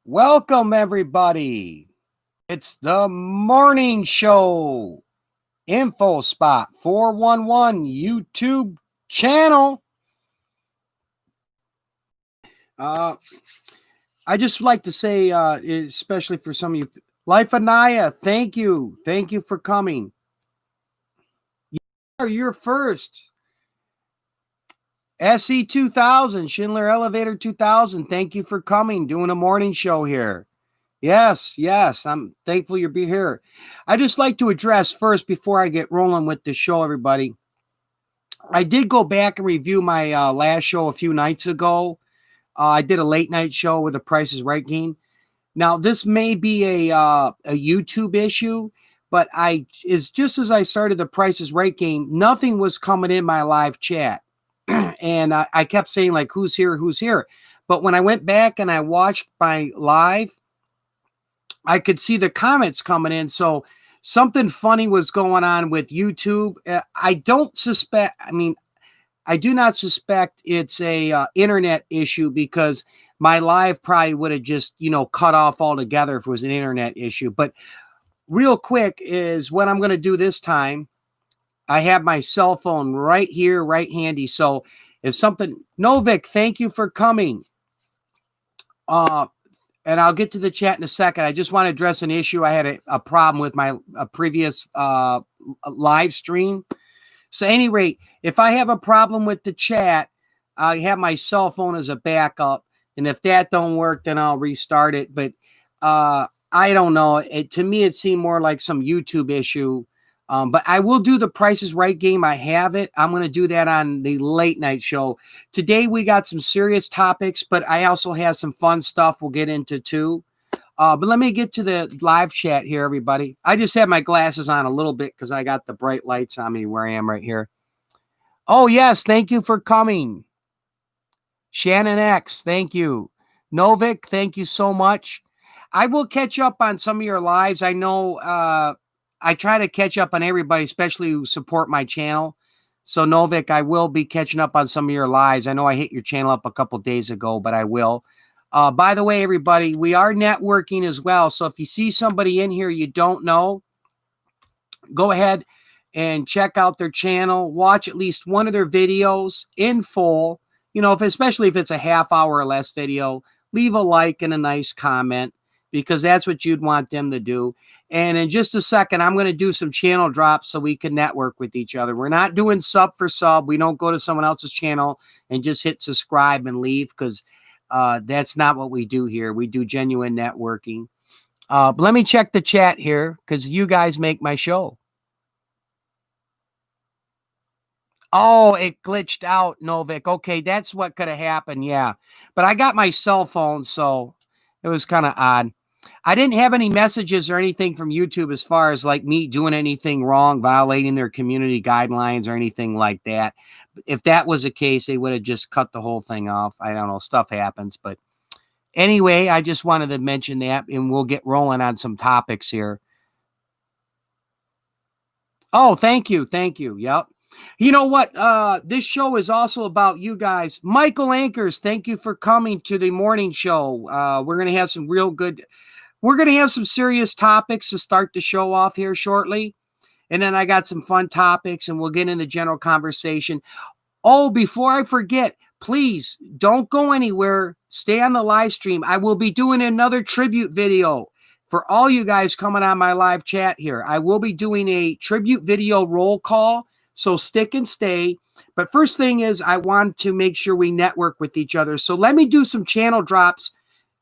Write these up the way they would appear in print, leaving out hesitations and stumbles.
Welcome, everybody. It's the morning show. Info spot 411 YouTube channel. Uh, I just like to say, especially for some of you, Life Anaya, thank you. Thank you for coming. You're first. SE 2000, Schindler Elevator 2000, thank you for coming, doing a morning show here. Yes, I'm thankful you'll be here. I just like to address first before I get rolling with the show, everybody. I did go back and review my last show a few nights ago. I did a late night show with the Price is Right game. Now, this may be a YouTube issue, but is just as I started the Price is Right game, nothing was coming in my live chat. And I kept saying, like, who's here, who's here? But when I went back and I watched my live, I could see the comments coming in. So something funny was going on with YouTube. I do not suspect it's a internet issue, because my live probably would have just, cut off altogether if it was an internet issue. But real quick is what I'm going to do this time. I have my cell phone right here, right handy. So if something, Novik, thank you for coming. And I'll get to the chat in a second. I just want to address an issue. I had a problem with my previous live stream. So, at any rate, if I have a problem with the chat, I have my cell phone as a backup. And if that don't work, then I'll restart it. But I don't know. To me, it seemed more like some YouTube issue. But I will do the Price is Right game. I have it. I'm going to do that on the late night show. Today, we got some serious topics, but I also have some fun stuff we'll get into too. But let me get to the live chat here, everybody. I just have my glasses on a little bit because I got the bright lights on me where I am right here. Oh, yes. Thank you for coming. Shannon X, thank you. Novik, thank you so much. I will catch up on some of your lives. I know I try to catch up on everybody, especially who support my channel. So, Novik, I will be catching up on some of your lives. I know I hit your channel up a couple days ago, but I will. By the way, everybody, we are networking as well. So if you see somebody in here you don't know, go ahead and check out their channel. Watch at least one of their videos in full. Especially if it's a half hour or less video, leave a like and a nice comment, because that's what you'd want them to do. And in just a second, I'm going to do some channel drops so we can network with each other. We're not doing sub for sub. We don't go to someone else's channel and just hit subscribe and leave, because that's not what we do here. We do genuine networking. But let me check the chat here, because you guys make my show. Oh, it glitched out, Novik. Okay, that's what could have happened, yeah. But I got my cell phone, so it was kind of odd. I didn't have any messages or anything from YouTube as far as like me doing anything wrong, violating their community guidelines or anything like that. If that was the case, they would have just cut the whole thing off. I don't know. Stuff happens. But anyway, I just wanted to mention that, and we'll get rolling on some topics here. Oh, thank you. Thank you. Yep. You know what? This show is also about you guys. Michael Anchors, thank you for coming to the morning show. We're going to have some we're going to have some serious topics to start the show off here shortly. And then I got some fun topics, and we'll get into general conversation. Oh, before I forget, please don't go anywhere. Stay on the live stream. I will be doing another tribute video for all you guys coming on my live chat here. I will be doing a tribute video roll call. So stick and stay. But first thing is, I want to make sure we network with each other. So let me do some channel drops.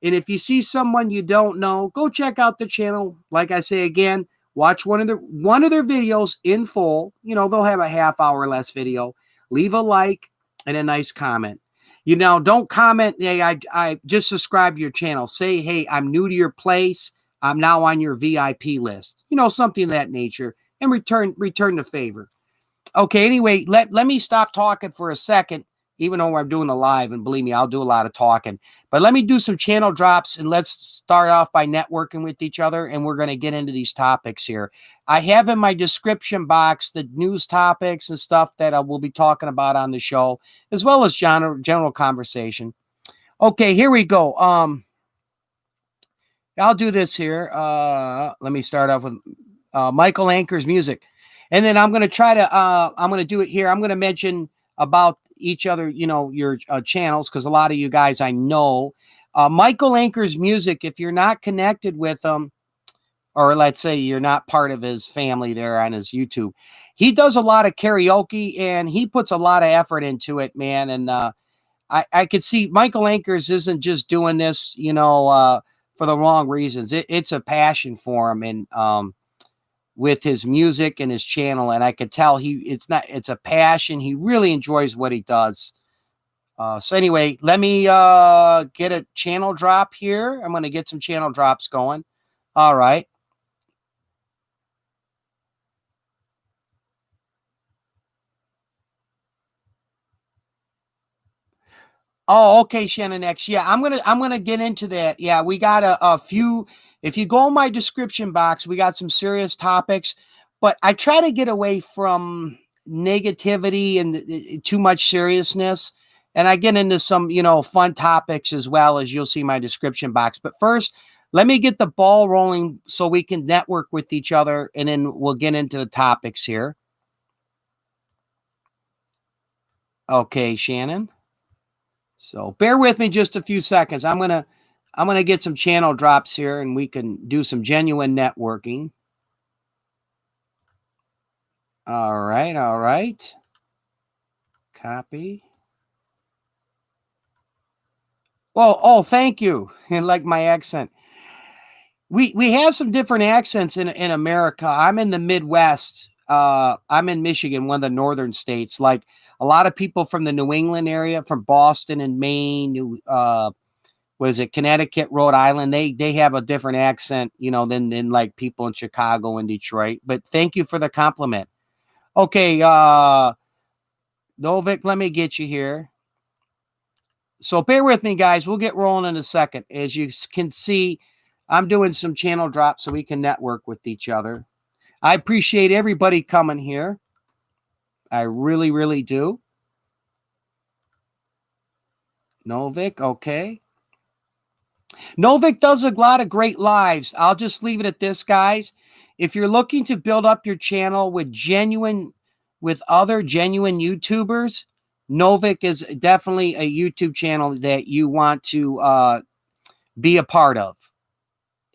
And if you see someone you don't know, go check out the channel. Like I say again, watch one of their videos in full. They'll have a half hour or less video. Leave a like and a nice comment. Don't comment, hey, I just subscribed to your channel. Say, hey, I'm new to your place. I'm now on your VIP list. Something of that nature. And return the favor. Okay, anyway, let me stop talking for a second, even though I'm doing a live, and believe me, I'll do a lot of talking. But let me do some channel drops, and let's start off by networking with each other, and we're going to get into these topics here. I have in my description box the news topics and stuff that I will be talking about on the show, as well as general conversation. Okay, here we go. I'll do this here. Let me start off with Michael Anchor's music. And then I'm going to try to, I'm going to do it here. I'm going to mention about each other, you know, your channels, because a lot of you guys I know. Michael Anchor's music, if you're not connected with him, or let's say you're not part of his family there on his YouTube, he does a lot of karaoke and he puts a lot of effort into it, man. And I could see Michael Anchors isn't just doing this, you know, for the wrong reasons. It's a passion for him, and with his music and his channel, and I could tell it's a passion. He really enjoys what he does. So anyway, let me get a channel drop here. I'm going to get some channel drops going. All right. Oh, okay, Shannon X. Yeah, I'm gonna get into that. Yeah, we got a few. If you go in my description box, we got some serious topics, but I try to get away from negativity and too much seriousness, and I get into some, you know, fun topics as well, as you'll see my description box. But first, let me get the ball rolling so we can network with each other, and then we'll get into the topics here. Okay, Shannon. So bear with me just a few seconds. I'm gonna get some channel drops here and we can do some genuine networking. All right, all right. Copy. Oh, thank you. And like my accent. We have some different accents in America. I'm in the Midwest. I'm in Michigan, one of the northern states. Like a lot of people from the New England area, from Boston and Maine, what is it, Connecticut, Rhode Island, they have a different accent, you know, than like people in Chicago and Detroit. But thank you for the compliment. Okay, Novik, let me get you here. So bear with me, guys. We'll get rolling in a second. As you can see, I'm doing some channel drops so we can network with each other. I appreciate everybody coming here. I really, really do. Novik, okay. Novik does a lot of great lives. I'll just leave it at this, guys. If you're looking to build up your channel with other genuine YouTubers, Novik is definitely a YouTube channel that you want to be a part of.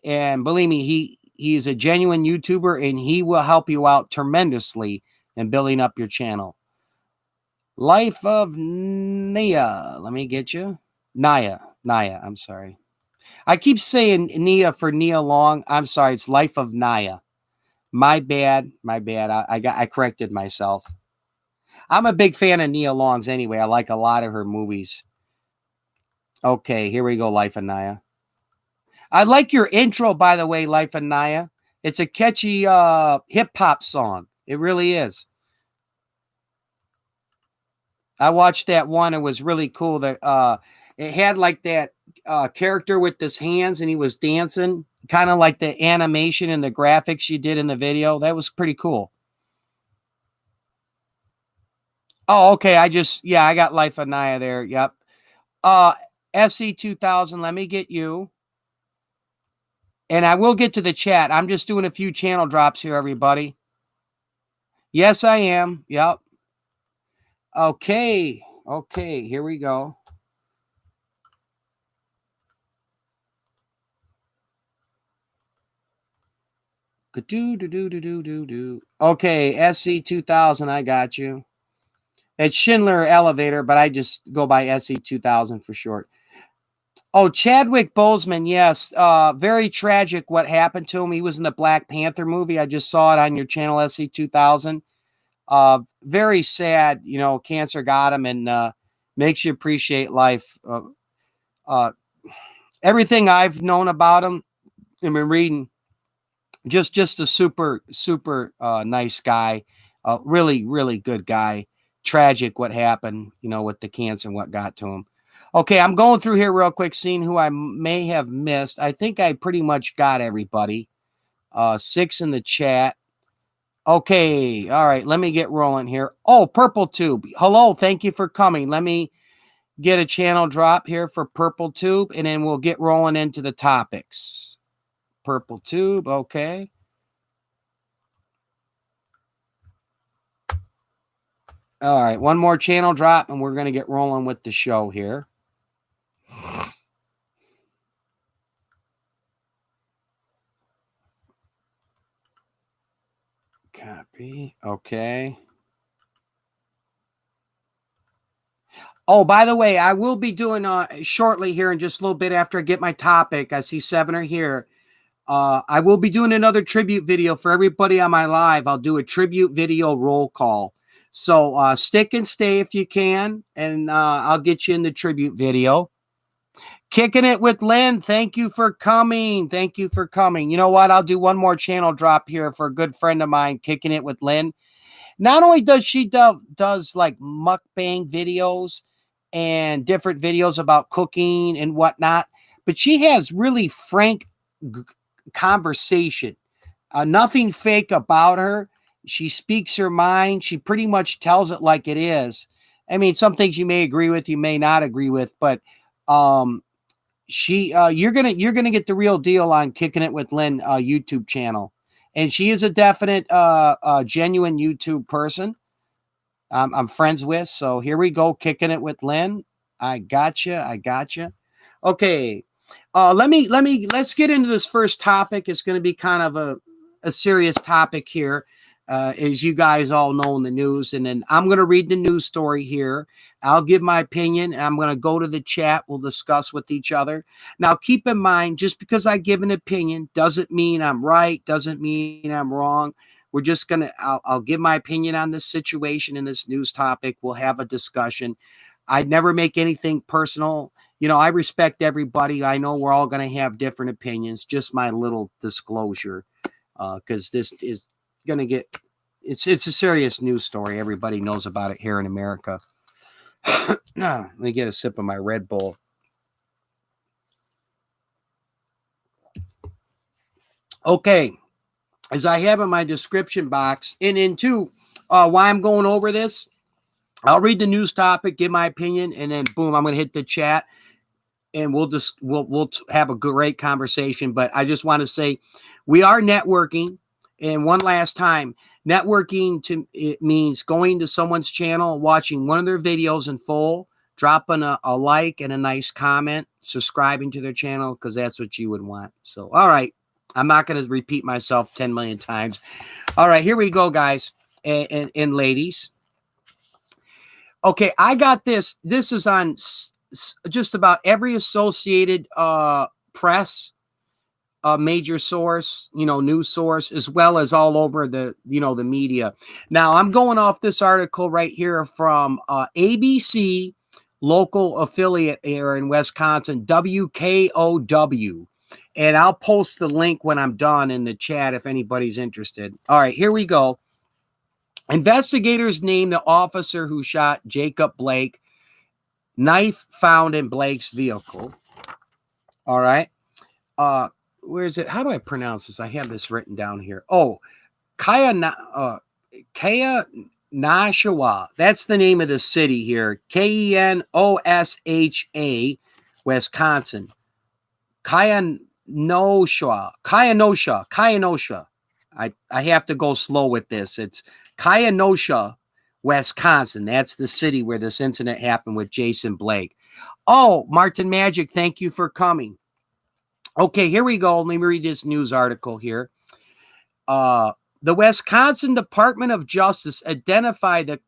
And believe me, he is a genuine YouTuber and he will help you out tremendously in building up your channel. Life of Nia. Let me get you. Naya, I'm sorry. I keep saying Nia for Nia Long. I'm sorry. It's Life of Naya. My bad. I corrected myself. I'm a big fan of Nia Long's anyway. I like a lot of her movies. Okay, here we go. Life of Naya. I like your intro, by the way, Life of Naya. It's a catchy hip hop song. It really is. I watched that one. It was really cool. That it had like that character with his hands and he was dancing, kind of like the animation and the graphics you did in the video. That was pretty cool. Oh, okay. I got Life of Naya there. Yep. Uh, SC2000. Let me get you. And I will get to the chat. I'm just doing a few channel drops here, everybody. Yes, I am. Yep. Okay. Okay. Here we go. Okay, SC2000, I got you. It's Schindler Elevator, but I just go by SC2000 for short. Oh, Chadwick Boseman, yes. Very tragic what happened to him. He was in the Black Panther movie. I just saw it on your channel, SC2000. Very sad, you know, cancer got him and makes you appreciate life. Everything I've known about him and been reading, just a super nice guy, really good guy. Tragic what happened, you know, with the cancer and what got to him. Okay, I'm going through here real quick, seeing who I may have missed. I think I pretty much got everybody. 6 in the chat. Okay, all right, let me get rolling here. Oh, Purple Tube. Hello, thank you for coming. Let me get a channel drop here for Purple Tube, and then we'll get rolling into the topics. purple tube. Okay. All right, one more channel drop, and we're going to get rolling with the show here. Copy. Okay. Oh, by the way, I will be doing shortly here in just a little bit after I get my topic. I see 7 are here. I will be doing another tribute video for everybody on my live. I'll do a tribute video roll call. So stick and stay if you can, and I'll get you in the tribute video. Kicking it with Lynn. Thank you for coming. Thank you for coming. You know what? I'll do one more channel drop here for a good friend of mine, Kicking It with Lynn. Not only does she does like mukbang videos and different videos about cooking and whatnot, but she has really frank conversation. Nothing fake about her. She speaks her mind. She pretty much tells it like it is. I mean, some things you may agree with, you may not agree with, but you're gonna get the real deal on Kicking It with Lynn YouTube channel, and she is a definite genuine YouTube person. I'm friends with. So here we go, Kicking It with Lynn. I gotcha. Okay, let's get into this first topic. It's going to be kind of a serious topic here. As you guys all know in the news, and then I'm going to read the news story here. I'll give my opinion, and I'm going to go to the chat. We'll discuss with each other. Now, keep in mind, just because I give an opinion doesn't mean I'm right, doesn't mean I'm wrong. We're just going to, I'll give my opinion on this situation and this news topic. We'll have a discussion. I never make anything personal. You know, I respect everybody. I know we're all going to have different opinions. Just my little disclosure, because this is going to get, it's a serious news story. Everybody knows about it here in America. Let me get a sip of my Red Bull. Okay, as I have in my description box, and into why I'm going over this, I'll read the news topic, give my opinion, and then boom, I'm going to hit the chat, and we'll have a great conversation. But I just want to say, we are networking. And one last time, networking it means going to someone's channel, watching one of their videos in full, dropping a like and a nice comment, subscribing to their channel, because that's what you would want. So, all right, I'm not going to repeat myself 10 million times. All right, here we go, guys and ladies. Okay, I got this. This is on just about every associated press. A major source, news source, as well as all over the media. Now, I'm going off this article right here from ABC local affiliate here in Wisconsin, WKOW. And I'll post the link when I'm done in the chat if anybody's interested. All right, here we go. Investigators name the officer who shot Jacob Blake. Knife found in Blake's vehicle. All right. Where is it? How do I pronounce this? I have this written down here. Oh, Kaya Nashawa. That's the name of the city here. Kenosha, Wisconsin. Kenosha. I have to go slow with this. It's Kenosha, Wisconsin. That's the city where this incident happened with Jason Blake. Oh, Martin Magic, thank you for coming. Okay, here we go. Let me read this news article here. The Wisconsin Department of Justice identified the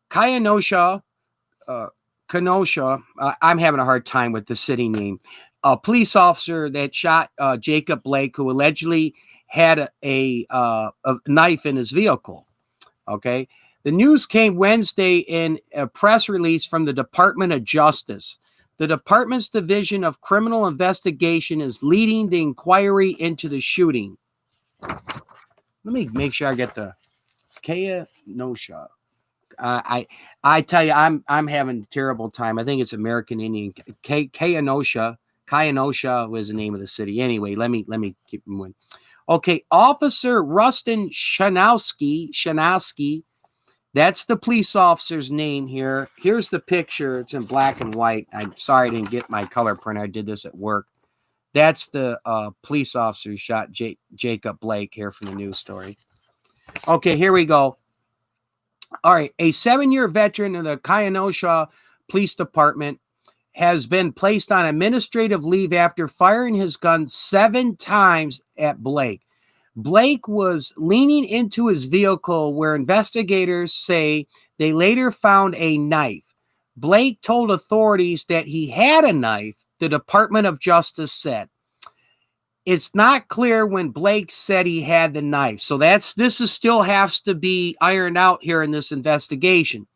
Kenosha, I'm having a hard time with the city name, a police officer that shot Jacob Blake, who allegedly had a knife in his vehicle. Okay. The news came Wednesday in a press release from the Department of Justice. The department's Division of Criminal Investigation is leading the inquiry into the shooting. Let me make sure I get the Kenosha. I tell you, I'm having a terrible time. I think it's American Indian. Kenosha was the name of the city. Anyway, let me keep moving. Okay, Officer Rustin Shanowski. That's the police officer's name here. Here's the picture. It's in black and white. I'm sorry I didn't get my color print. I did this at work. That's the police officer who shot Jacob Blake here from the news story. Okay, here we go. All right, a 7-year veteran of the Kenosha Police Department has been placed on administrative leave after firing his gun 7 times at Blake. Blake was leaning into his vehicle where investigators say they later found a knife. Blake told authorities that he had a knife, the Department of Justice said. It's not clear when Blake said he had the knife. So this is still has to be ironed out here in this investigation.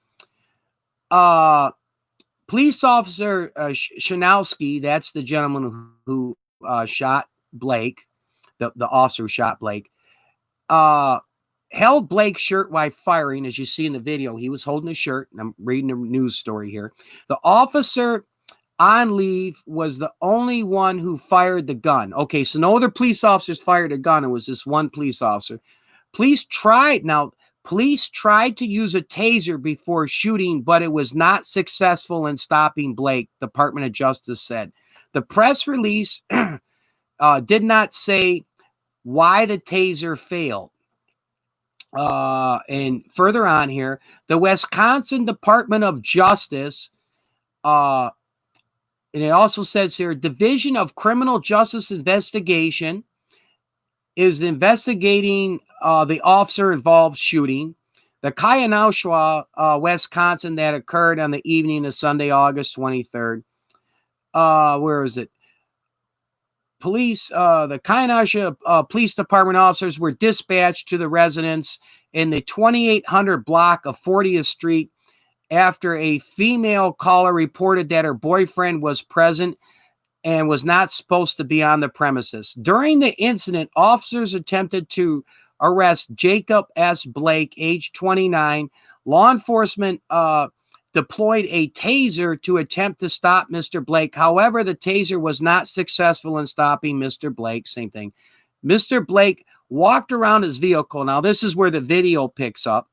Police officer Shanowski, that's the gentleman who shot Blake, the officer who shot Blake, held Blake's shirt while firing. As you see in the video, he was holding his shirt, and I'm reading a news story here. The officer on leave was the only one who fired the gun. Okay, so no other police officers fired a gun. It was this one police officer. Police tried to use a taser before shooting, but it was not successful in stopping Blake, Department of Justice said. The press release did not say why the taser failed. And further on here, the Wisconsin Department of Justice, and it also says here, Division of Criminal Justice Investigation is investigating the officer-involved shooting. The Kenosha, Wisconsin, that occurred on the evening of Sunday, August 23rd. Where is it? Police, the Kenosha Police Department officers were dispatched to the residence in the 2800 block of 40th Street after a female caller reported that her boyfriend was present and was not supposed to be on the premises. During the incident, officers attempted to arrest Jacob S. Blake, age 29. Law enforcement deployed a taser to attempt to stop Mr. Blake. However, the taser was not successful in stopping Mr. Blake. Same thing. Mr. Blake walked around his vehicle. Now, this is where the video picks up.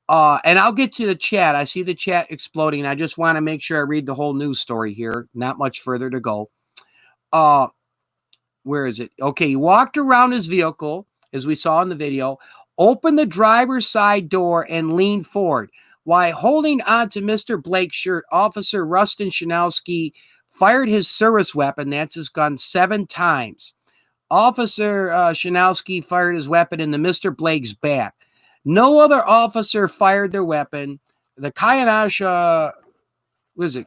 And I'll get to the chat. I see the chat exploding. I just want to make sure I read the whole news story here. Not much further to go. Where is it? Okay, he walked around his vehicle, as we saw in the video, opened the driver's side door and leaned forward. While holding on to Mr. Blake's shirt, Officer Rustin Shanowski fired his service weapon, that's his gun, 7 times. Officer Shanowski fired his weapon into Mr. Blake's back. No other officer fired their weapon. The Kenosha, was it?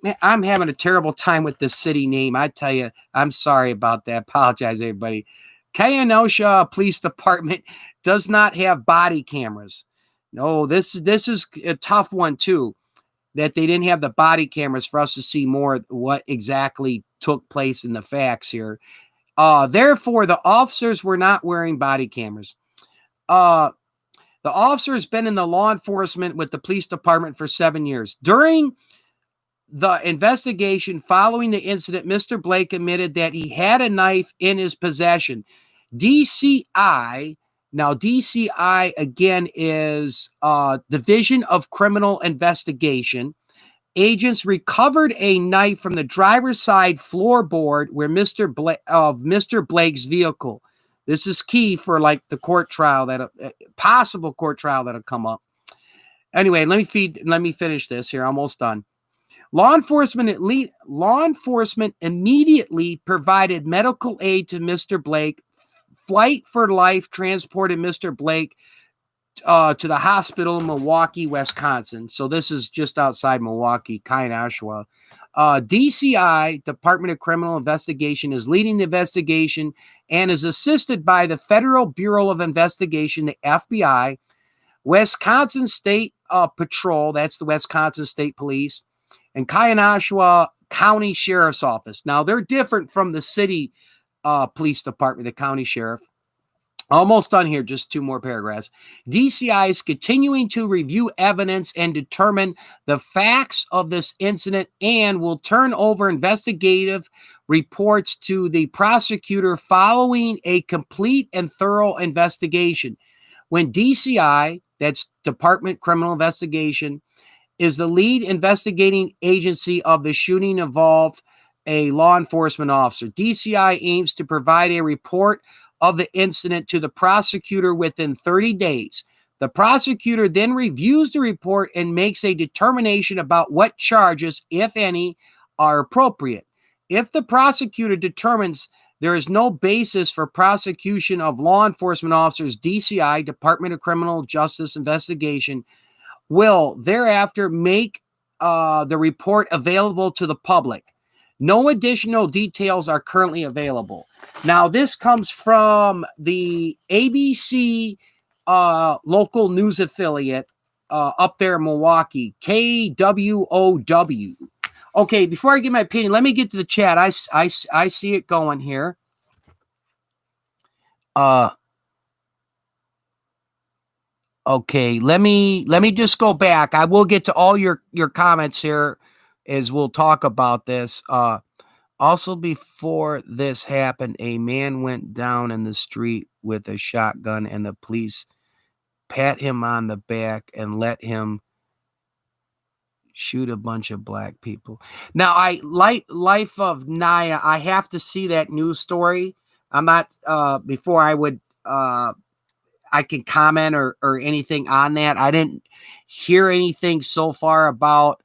Man, I'm having a terrible time with this city name. I tell you, I'm sorry about that. Apologize, everybody. Kenosha Police Department does not have body cameras. No, this is a tough one too, that they didn't have the body cameras for us to see more what exactly took place in the facts here. Therefore, the officers were not wearing body cameras. The officer has been in the law enforcement with the police department for 7 years. During the investigation following the incident, Mr. Blake admitted that he had a knife in his possession. DCI, now DCI again is Division of Criminal Investigation. Agents recovered a knife from the driver's side floorboard where Mr. Blake's vehicle. This is key for like the court trial, that possible court trial that'll come up. Anyway, let me finish this here. Almost done. Law enforcement immediately provided medical aid to Mr. Blake. Flight for Life transported Mr. Blake to the hospital in Milwaukee, Wisconsin. So this is just outside Milwaukee, Kenosha. DCI, Department of Criminal Investigation, is leading the investigation and is assisted by the Federal Bureau of Investigation, the FBI, Wisconsin State Patrol, that's the Wisconsin State Police, and Kenosha County Sheriff's Office. Now, they're different from the city police department, the county sheriff. Almost done here, just 2 more paragraphs. DCI is continuing to review evidence and determine the facts of this incident and will turn over investigative reports to the prosecutor following a complete and thorough investigation. When DCI, that's Department Criminal Investigation, is the lead investigating agency of the shooting involved a law enforcement officer. DCI aims to provide a report of the incident to the prosecutor within 30 days. The prosecutor then reviews the report and makes a determination about what charges, if any, are appropriate. If the prosecutor determines there is no basis for prosecution of law enforcement officers, DCI, Department of Criminal Justice Investigation, will thereafter make the report available to the public. No additional details are currently available. Now, this comes from the ABC local news affiliate up there in Milwaukee, KWOW. Okay, before I give my opinion, let me get to the chat. I see it going here. Okay, let me just go back. I will get to all your comments here as we'll talk about this. Also, before this happened, a man went down in the street with a shotgun, and the police pat him on the back and let him shoot a bunch of black people. Now, I like Life of Naya. I have to see that news story. I'm not before I would I can comment or anything on that. I didn't hear anything so far about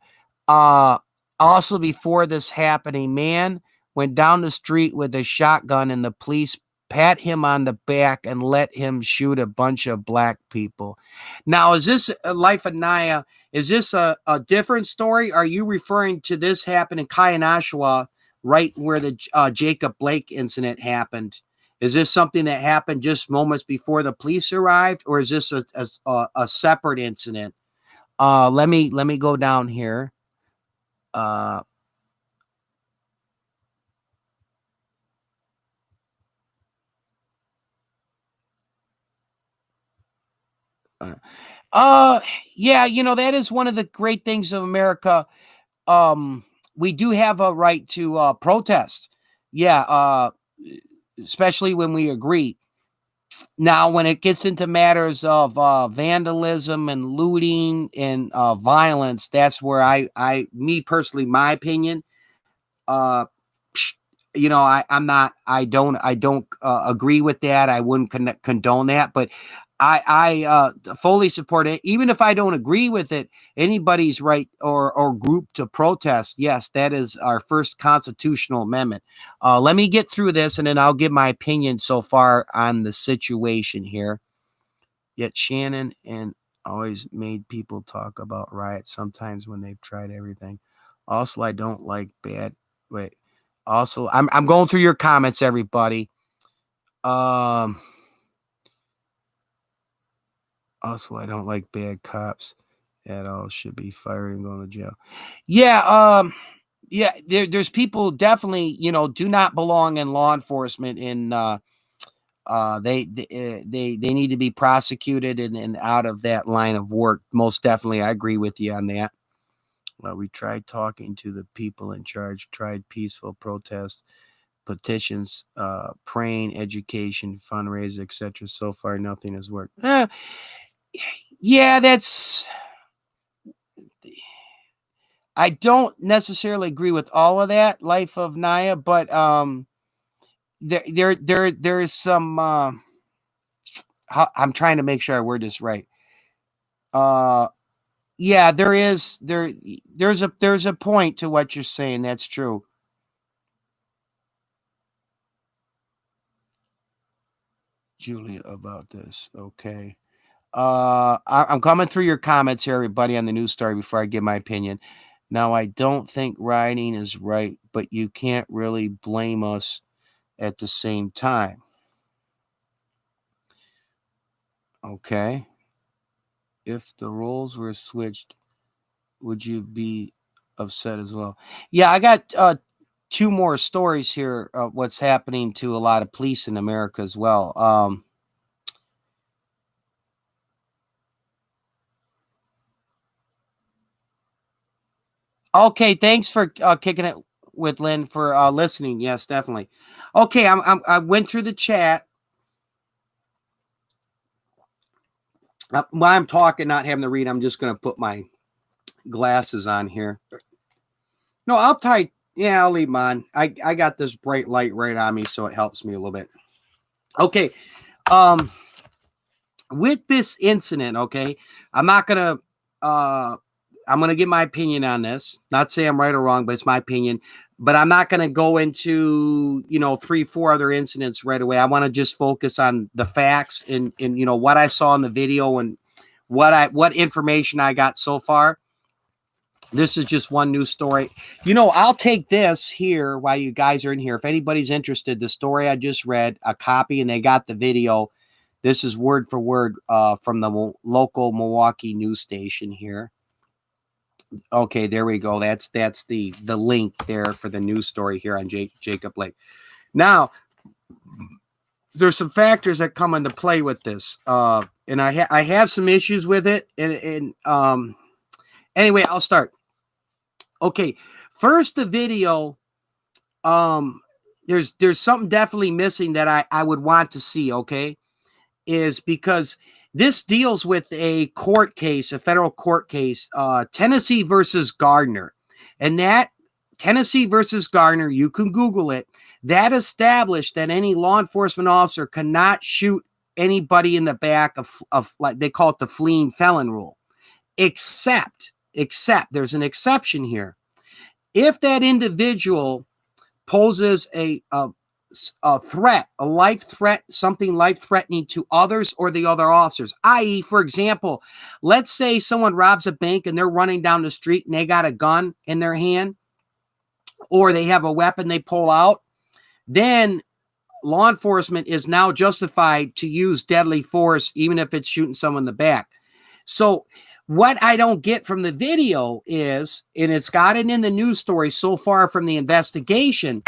also before this happened, a man went down the street with a shotgun and the police pat him on the back and let him shoot a bunch of black people. Now, is this Life of Naya? Is this a different story? Are you referring to this happened in Kayanashwa, right where the Jacob Blake incident happened? Is this something that happened just moments before the police arrived, or is this a separate incident? Let me go down here. Yeah, that is one of the great things of America. We do have a right to protest. Yeah, especially when we agree. Now, when it gets into matters of vandalism and looting and violence, that's where me personally, my opinion, I don't agree with that. I wouldn't condone that, but I fully support it. Even if I don't agree with it, anybody's right or group to protest. Yes, that is our first constitutional amendment. Let me get through this and then I'll give my opinion so far on the situation here. Yet Shannon and always made people talk about riots sometimes when they've tried everything. Also, I don't like bad. Wait. Also, I'm going through your comments, everybody. Also, I don't like bad cops at all. Should be fired and going to jail. Yeah, yeah. There's people definitely, do not belong in law enforcement. They need to be prosecuted and out of that line of work. Most definitely, I agree with you on that. Well, we tried talking to the people in charge, tried peaceful protests, petitions, praying, education, fundraiser, etc. So far, nothing has worked. Yeah, I don't necessarily agree with all of that, Life of Naya, but there's some. I'm trying to make sure I word this right. Yeah, there's a point to what you're saying. That's true. Julia, about this. Okay. I'm coming through your comments here, everybody, on the news story before I give my opinion. Now, I don't think rioting is right, but you can't really blame us at the same time. Okay. If the roles were switched, would you be upset as well? Yeah, I got two more stories here of what's happening to a lot of police in America as well. Okay, thanks for kicking it with Lynn for listening. Yes, definitely. Okay, I went through the chat. While I'm talking, not having to read, I'm just going to put my glasses on here. No, I'll type Yeah, I'll leave mine. I got this bright light right on me, so it helps me a little bit. Okay. With this incident, okay, I'm not gonna I'm gonna give my opinion on this. Not say I'm right or wrong, but it's my opinion. But I'm not gonna go into 3, 4 other incidents right away. I want to just focus on the facts and what I saw in the video and what information I got so far. This is just one news story. I'll take this here while you guys are in here. If anybody's interested, the story I just read, a copy, and they got the video. This is word for word from the local Milwaukee news station here. Okay, there we go. That's the link there for the news story here on Jacob Blake. Now, there's some factors that come into play with this, and I have some issues with it. And anyway, I'll start. Okay, first the video. There's something definitely missing that I would want to see. Okay, is because this deals with a court case, a federal court case, Tennessee versus Gardner. And that Tennessee versus Gardner, you can Google it, that established that any law enforcement officer cannot shoot anybody in the back of like they call it the fleeing felon rule, except there's an exception here. If that individual poses a threat, a life threat, something life-threatening to others or the other officers, i.e., for example, let's say someone robs a bank and they're running down the street and they got a gun in their hand or they have a weapon they pull out, then law enforcement is now justified to use deadly force even if it's shooting someone in the back. So what I don't get from the video is, and it's got it in the news story so far from the investigation,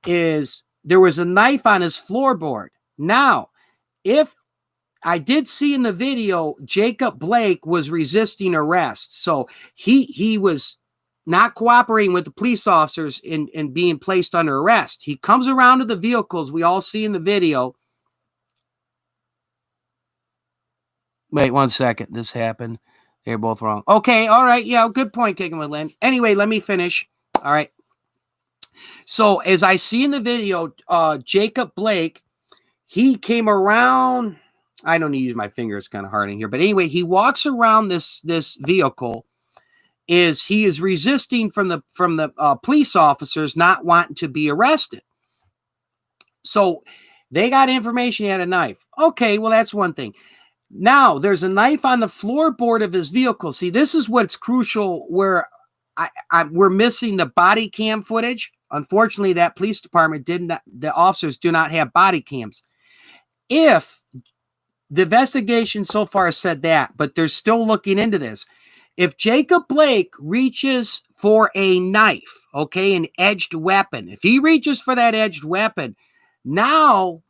is there was a knife on his floorboard. Now, if I did see in the video, Jacob Blake was resisting arrest. So he was not cooperating with the police officers in being placed under arrest. He comes around to the vehicles we all see in the video. Wait 1 second. This happened. They're both wrong. Okay. All right. Yeah. Good point, Kicking with Lynn. Anyway, let me finish. All right. So as I see in the video, Jacob Blake, he came around. I don't need to use my fingers, kind of hard in here. But anyway, he walks around this vehicle. He is resisting from the police officers not wanting to be arrested. So they got information he had a knife. Okay, well, that's one thing. Now, there's a knife on the floorboard of his vehicle. See, this is what's crucial where we're missing the body cam footage. Unfortunately, that police department the officers do not have body cams. If the investigation so far said that, but they're still looking into this. If Jacob Blake reaches for a knife, okay, an edged weapon, if he reaches for that edged weapon, now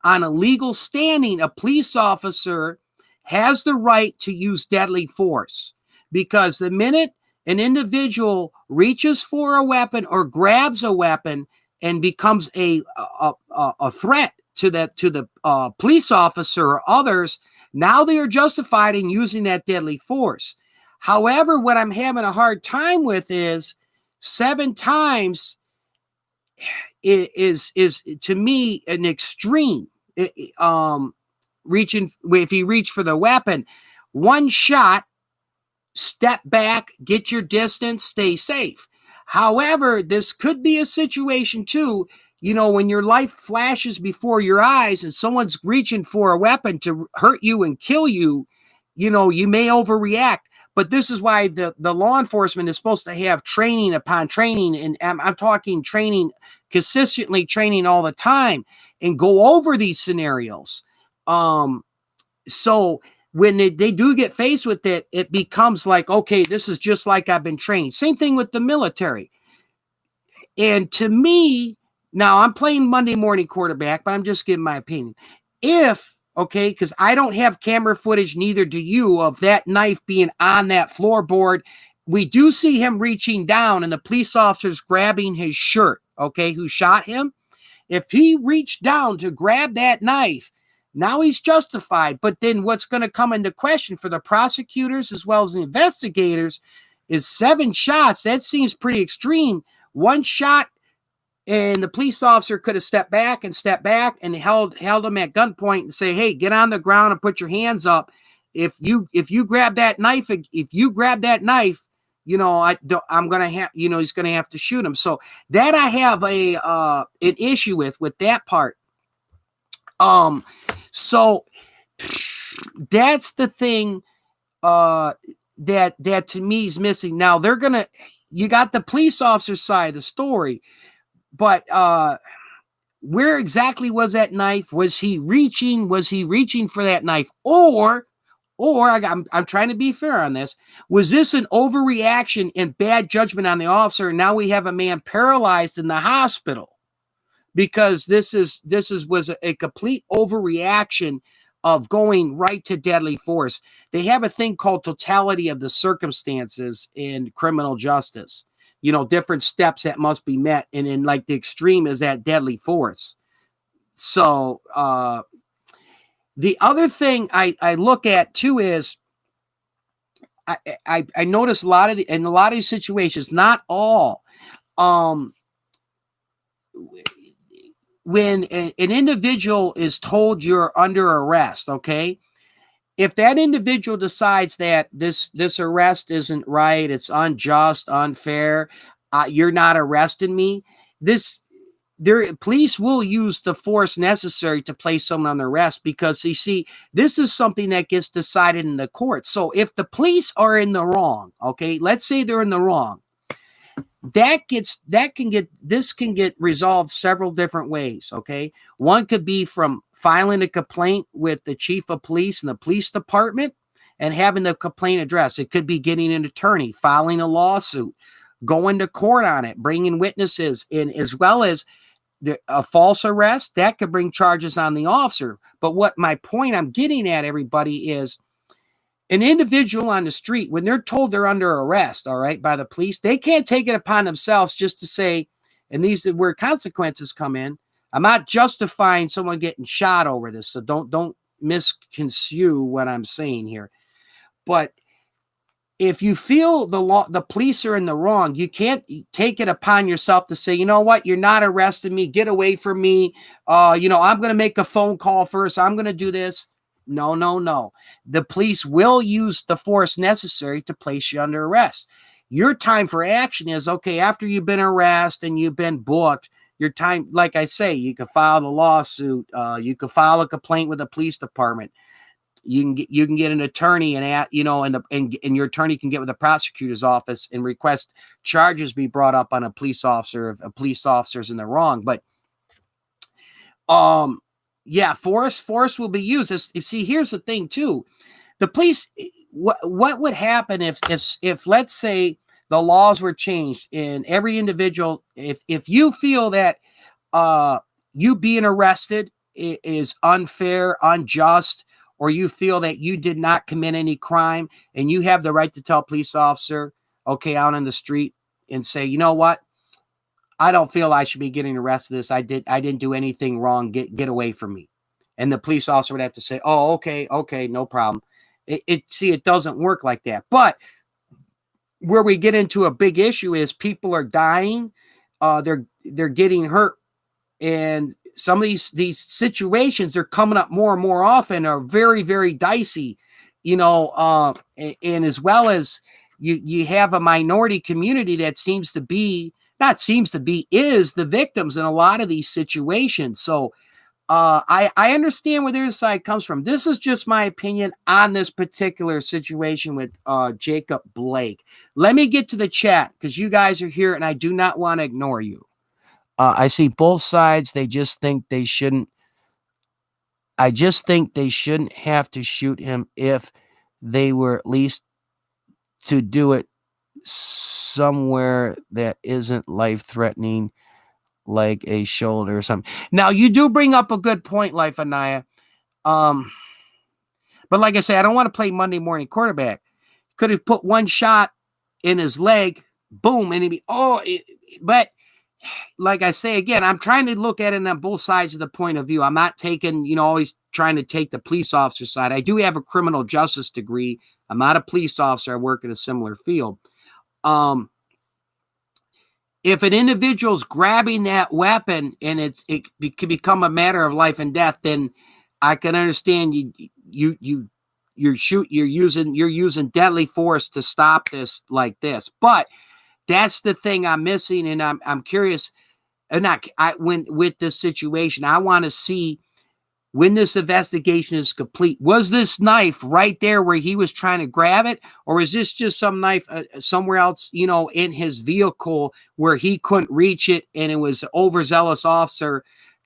on a legal standing, a police officer has the right to use deadly force, because the minute an individual reaches for a weapon or grabs a weapon and becomes a threat to the police officer or others, now they are justified in using that deadly force. However, what I'm having a hard time with is 7 times is to me an extreme. Reaching, if he reached for the weapon, 1 shot, step back, get your distance, stay safe. However, this could be a situation too, when your life flashes before your eyes and someone's reaching for a weapon to hurt you and kill you, you may overreact. But this is why the law enforcement is supposed to have training upon training. And I'm talking training, consistently training all the time, and go over these scenarios. So when they do get faced with it, it becomes like, okay, this is just like I've been trained. Same thing with the military. And to me, now I'm playing Monday morning quarterback, but I'm just giving my opinion. Because I don't have camera footage, neither do you, of that knife being on that floorboard. We do see him reaching down and the police officers grabbing his shirt, who shot him. If he reached down to grab that knife, now he's justified. But then what's going to come into question for the prosecutors as well as the investigators is 7 shots. That seems pretty extreme. One shot, and the police officer could have stepped back and held him at gunpoint and say, "Hey, get on the ground and put your hands up. If you grab that knife, you know, I'm gonna have, you know, he's gonna have to shoot him." So that I have an issue with that part. So that's the thing that to me is missing. Now you got the police officer side of the story, but where exactly was that knife? Was he reaching for that knife? Or I'm trying to be fair on this. Was this an overreaction and bad judgment on the officer? And now we have a man paralyzed in the hospital because this was a complete overreaction of going right to deadly force. They have a thing called totality of the circumstances in criminal justice. You know, different steps that must be met. And in like the extreme is that deadly force. So the other thing I look at too is I notice in a lot of these situations, not all, when an individual is told you're under arrest, okay? If that individual decides that this arrest isn't right, it's unjust, unfair, you're not arresting me, police will use the force necessary to place someone on arrest because you see, this is something that gets decided in the court. So if the police are in the wrong, okay, let's say they're in the wrong, this can get resolved several different ways. Okay. One could be from filing a complaint with the chief of police and the police department and having the complaint addressed. It could be getting an attorney, filing a lawsuit, going to court on it, bringing witnesses in, as well as a false arrest that could bring charges on the officer. But what my point I'm getting at, everybody, is an individual on the street, when they're told they're under arrest, all right, by the police, they can't take it upon themselves just to say, and these are where consequences come in. I'm not justifying someone getting shot over this, so don't misconstrue what I'm saying here. But if you feel the police are in the wrong, you can't take it upon yourself to say, you know what, you're not arresting me, get away from me. You know, I'm going to make a phone call first. I'm going to do this. No. The police will use the force necessary to place you under arrest. Your time for action is, okay, after you've been arrested and you've been booked, your time, like I say, you can file the lawsuit. You can file a complaint with the police department. You can get an attorney and your attorney can get with the prosecutor's office and request charges be brought up on a police officer if a police officer's in the wrong. But yeah, force will be used. See, here's the thing too. The police, what would happen if let's say the laws were changed and every individual, if you feel that you being arrested is unfair, unjust, or you feel that you did not commit any crime and you have the right to tell a police officer, okay, out on the street and say, you know what? I don't feel I should be getting arrested. I didn't do anything wrong. Get away from me. And the police officer would have to say, oh, okay, no problem. It doesn't work like that. But where we get into a big issue is people are dying. They're getting hurt. And some of these situations are coming up more and more often are very, very dicey, you know, and as well as you have a minority community that is the victims in a lot of these situations. So I understand where their side comes from. This is just my opinion on this particular situation with Jacob Blake. Let me get to the chat because you guys are here and I do not want to ignore you. I see both sides. They just think they shouldn't. I just think they shouldn't have to shoot him if they were at least to do it somewhere that isn't life-threatening, like a shoulder or something. Now, you do bring up a good point, Life Anaya. But like I say, I don't want to play Monday morning quarterback. Could have put one shot in his leg, boom, and he'd be, but like I say, again, I'm trying to look at it on both sides of the point of view. I'm not taking, always trying to take the police officer side. I do have a criminal justice degree. I'm not a police officer. I work in a similar field. if an individual's grabbing that weapon and it could become a matter of life and death, then I can understand you're using deadly force to stop this like this. But that's the thing I'm missing, and I'm curious. And with this situation, I want to see when this investigation is complete. Was this knife right there where he was trying to grab it, or is this just some knife somewhere else, in his vehicle where he couldn't reach it, and it was an overzealous officer,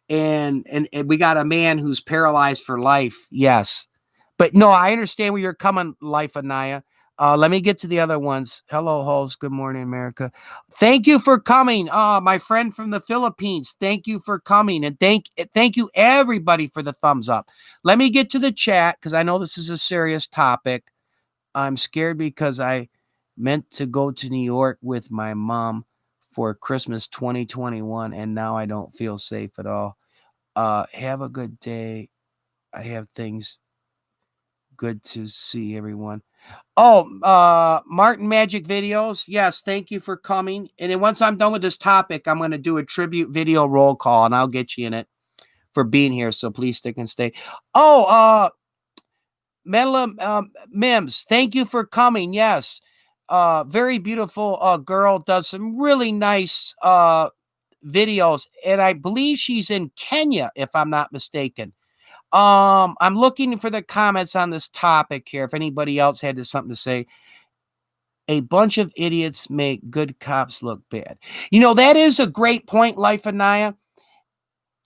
and we got a man who's paralyzed for life? Yes, but no, I understand where you're coming, Life Anaya. Let me get to the other ones. Hello, host. Good morning, America. Thank you for coming. My friend from the Philippines. Thank you for coming. And thank you everybody for the thumbs up. Let me get to the chat because I know this is a serious topic. I'm scared because I meant to go to New York with my mom for Christmas 2021, and now I don't feel safe at all. Have a good day. I have things. Good to see everyone. Oh, Martin Magic Videos. Yes, thank you for coming. And then once I'm done with this topic, I'm going to do a tribute video roll call, and I'll get you in it for being here. So please stick and stay. Oh, Medla Mims, thank you for coming. Yes, very beautiful girl. Does some really nice videos, and I believe she's in Kenya, if I'm not mistaken. I'm looking for the comments on this topic here. If anybody else had something to say. A bunch of idiots make good cops look bad. That is a great point, Life Anaya.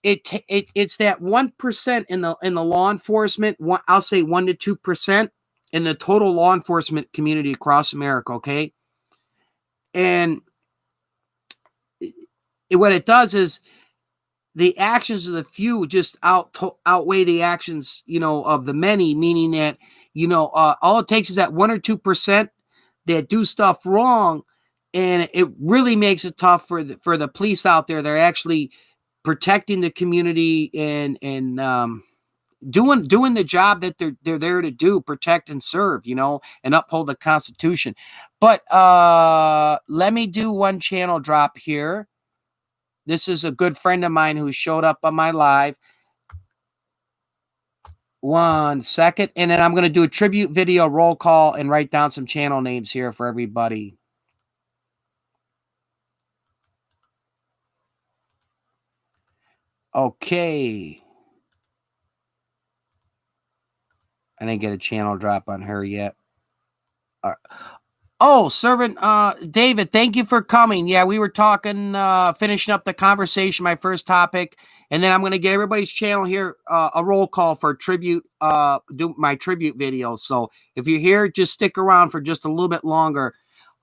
It's that 1% in the law enforcement. I'll say 1 to 2% in the total law enforcement community across America. Okay, and what it does is the actions of the few just outweigh the actions, of the many. Meaning that all it takes is that 1 or 2% that do stuff wrong, and it really makes it tough for the police out there. They're actually protecting the community and doing the job that they're there to do, protect and serve, and uphold the Constitution. But let me do one channel drop here. This is a good friend of mine who showed up on my live. 1 second, and then I'm going to do a tribute video roll call and write down some channel names here for everybody. Okay. I didn't get a channel drop on her yet. Oh, Servant David, thank you for coming. Yeah, we were talking, finishing up the conversation, my first topic, and then I'm going to get everybody's channel here, a roll call for tribute, do my tribute video. So if you're here, just stick around for just a little bit longer.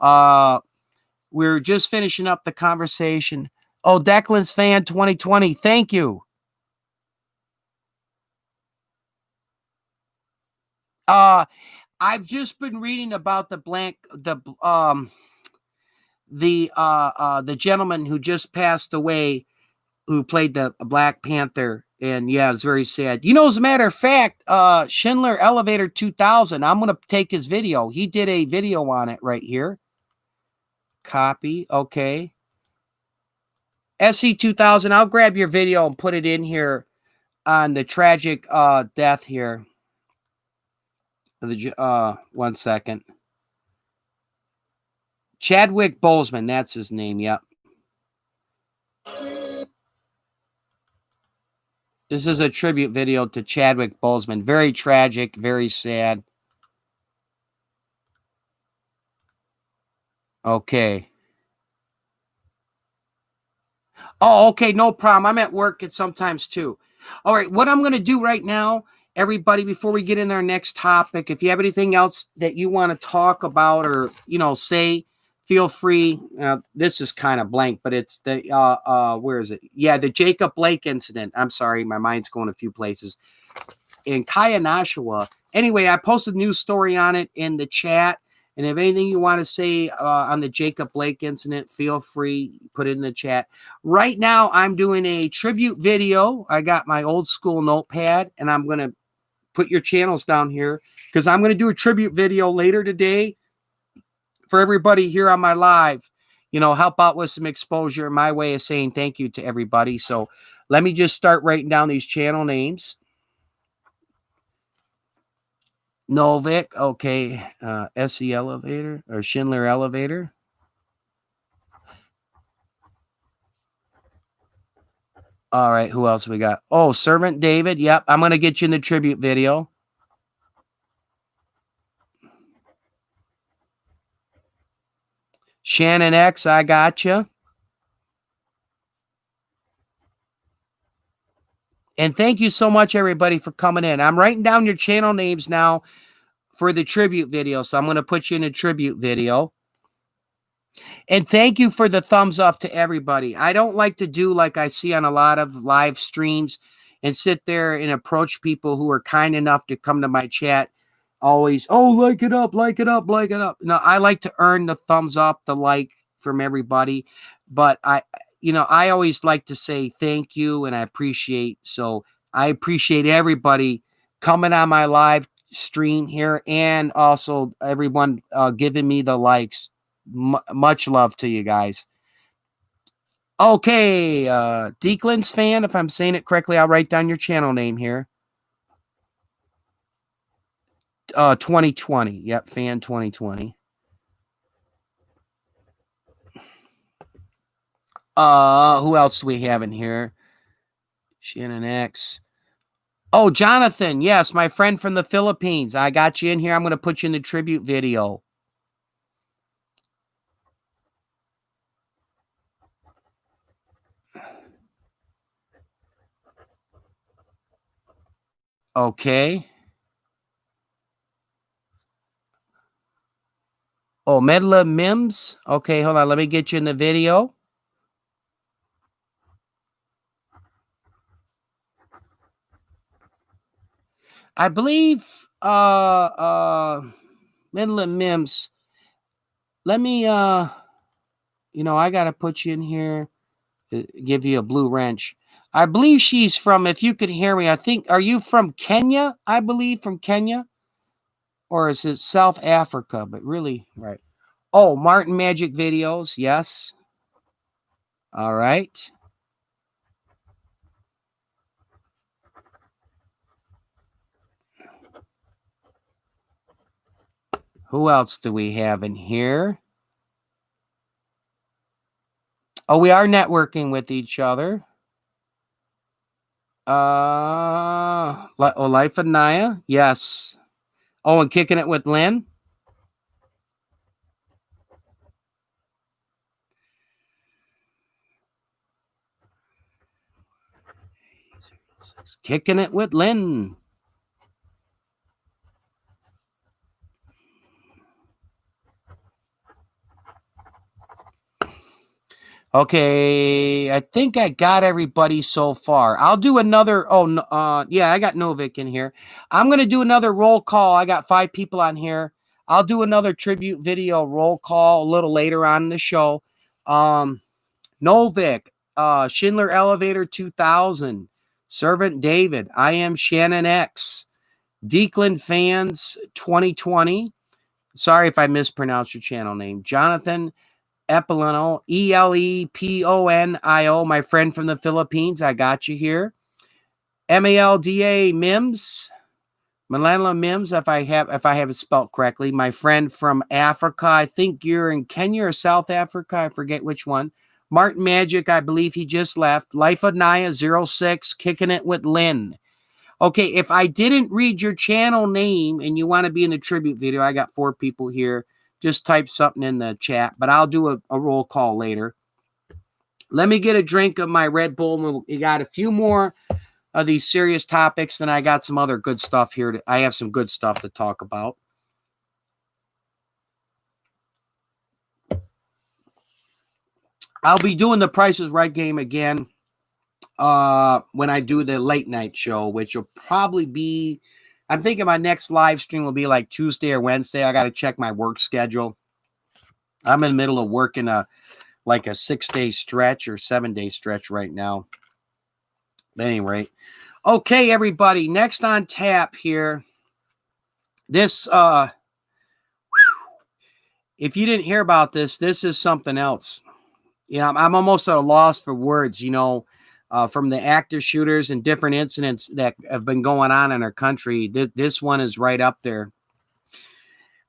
We're just finishing up the conversation. Oh, Declan's fan 2020, thank you. I've just been reading about the gentleman who just passed away, who played the Black Panther, and yeah, it's very sad. As a matter of fact, Schindler Elevator 2000. I'm gonna take his video. He did a video on it right here. Copy. Okay. SC 2000. I'll grab your video and put it in here on the tragic death here. 1 second. Chadwick Boseman, that's his name. Yep. This is a tribute video to Chadwick Boseman. Very tragic, very sad. Okay. Oh, okay, no problem. I'm at work sometimes too. All right, what I'm going to do right now, everybody, before we get in our next topic, if you have anything else that you want to talk about or, say, feel free. This is kind of blank, but it's the, where is it? Yeah, the Jacob Blake incident. I'm sorry, my mind's going a few places. In Kaya, Nashua. Anyway, I posted a news story on it in the chat. And if anything you want to say on the Jacob Blake incident, feel free, put it in the chat. Right now, I'm doing a tribute video. I got my old school notepad, and I'm going to put your channels down here because I'm going to do a tribute video later today for everybody here on my live. help out with some exposure. My way of saying thank you to everybody. So let me just start writing down these channel names. Novik, okay. SE Elevator or Schindler Elevator. All right, who else we got? Oh, Servant David. Yep, I'm going to get you in the tribute video. Shannon X, I got you. And thank you so much, everybody, for coming in. I'm writing down your channel names now for the tribute video, so I'm going to put you in a tribute video. And thank you for the thumbs up to everybody. I don't like to do like I see on a lot of live streams and sit there and approach people who are kind enough to come to my chat. Always, oh, like it up, like it up, like it up. No, I like to earn the thumbs up, the like from everybody. But I always like to say thank you and I appreciate. So I appreciate everybody coming on my live stream here and also everyone giving me the likes. Much love to you guys. Okay, Deeklin's fan, if I'm saying it correctly, I'll write down your channel name here. 2020. Yep, fan 2020. Who else do we have in here? Shannon X. Oh, Jonathan. Yes, my friend from the Philippines. I got you in here. I'm going to put you in the tribute video. Okay. Oh, Medla Mims. Okay, hold on. Let me get you in the video. I believe Medla Mims. Let me I gotta put you in here to give you a blue wrench. I believe she's from, if you could hear me, are you from Kenya? I believe from Kenya. Or is it South Africa? But really, right. Oh, Martin Magic Videos. Yes. All right. Who else do we have in here? Oh, we are networking with each other. Life of Naya. Yes. Oh, and Kicking It with Lynn. Kicking It with Lynn. Okay, I think I got everybody so far. I'll do another. Yeah, I got Novik in here. I'm going to do another roll call. I got 5 people on here. I'll do another tribute video roll call a little later on in the show. Novik, Schindler Elevator 2000, Servant David, I am Shannon X, Deekland Fans 2020. Sorry if I mispronounced your channel name. Jonathan Epolino, Eleponio, my friend from the Philippines. I got you here. Malda Mims, Malala Mims, if I have it spelled correctly. My friend from Africa. I think you're in Kenya or South Africa. I forget which one. Martin Magic, I believe he just left. Life of Naya 06, Kicking It with Lynn. Okay, if I didn't read your channel name and you want to be in the tribute video, I got 4 people here. Just type something in the chat, but I'll do a roll call later. Let me get a drink of my Red Bull. We got a few more of these serious topics, then I got some other good stuff here. I have some good stuff to talk about. I'll be doing the Price is Right game again when I do the late night show, which will probably be, I'm thinking my next live stream will be like Tuesday or Wednesday. I got to check my work schedule. I'm in the middle of working a 6-day stretch or 7-day stretch right now. But anyway, okay, everybody. Next on tap here. This if you didn't hear about this, this is something else. You know, I'm almost at a loss for words, you know, from the active shooters and different incidents that have been going on in our country. This one is right up there.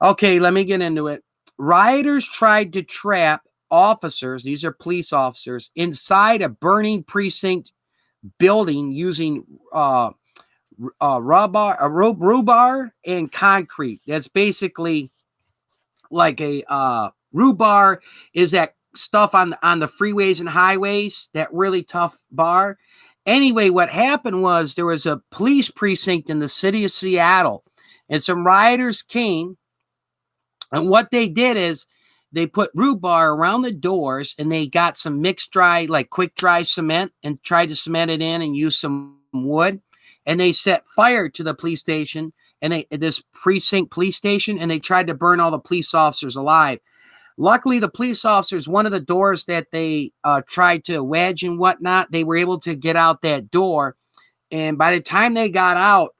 Okay, let me get into it. Rioters tried to trap officers, these are police officers, inside a burning precinct building using rebar and concrete. That's basically like a rebar is that stuff on the freeways and highways, that really tough bar. Anyway, what happened was there was a police precinct in the city of Seattle, and some rioters came, and what they did is they put rebar around the doors, and they got some mixed dry, like quick dry cement, and tried to cement it in and use some wood, and they set fire to the police station, and this precinct police station, and they tried to burn all the police officers alive. Luckily, the police officers, one of the doors that they tried to wedge and whatnot, they were able to get out that door. And by the time they got out,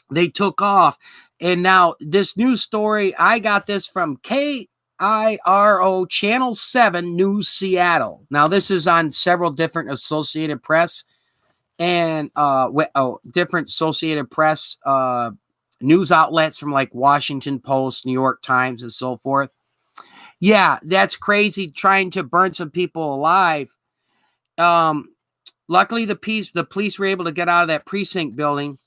they took off. And now this news story, I got this from KIRO Channel 7 News Seattle. Now, this is on several different Associated Press and different Associated Press news outlets from like Washington Post, New York Times, and so forth. Yeah, that's crazy, trying to burn some people alive. Luckily, the police were able to get out of that precinct building.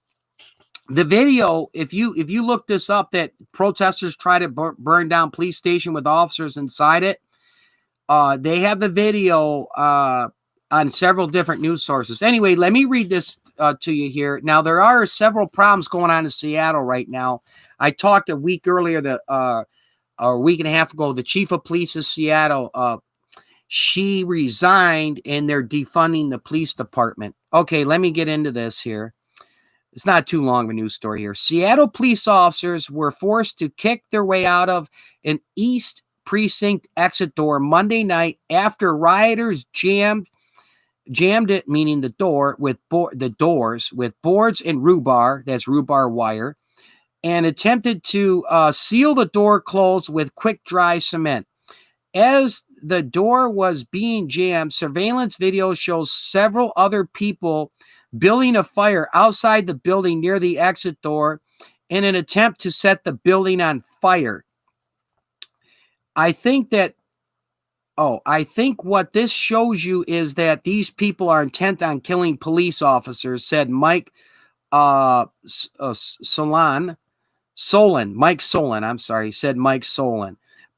The video, if you look this up, that protesters try to burn down police station with officers inside it, they have the video on several different news sources. Anyway, let me read this to you here. Now, there are several problems going on in Seattle right now. I talked a week earlier, a week and a half ago, the chief of police of Seattle, she resigned, and they're defunding the police department. Okay, let me get into this here. It's not too long of a news story here. Seattle police officers were forced to kick their way out of an East Precinct exit door Monday night after rioters jammed it, meaning the door, with the doors with boards and rebar, that's rebar wire, and attempted to seal the door closed with quick dry cement. As the door was being jammed, surveillance video shows several other people building a fire outside the building near the exit door in an attempt to set the building on fire. I think what this shows you is that these people are intent on killing police officers, said Mike Salon,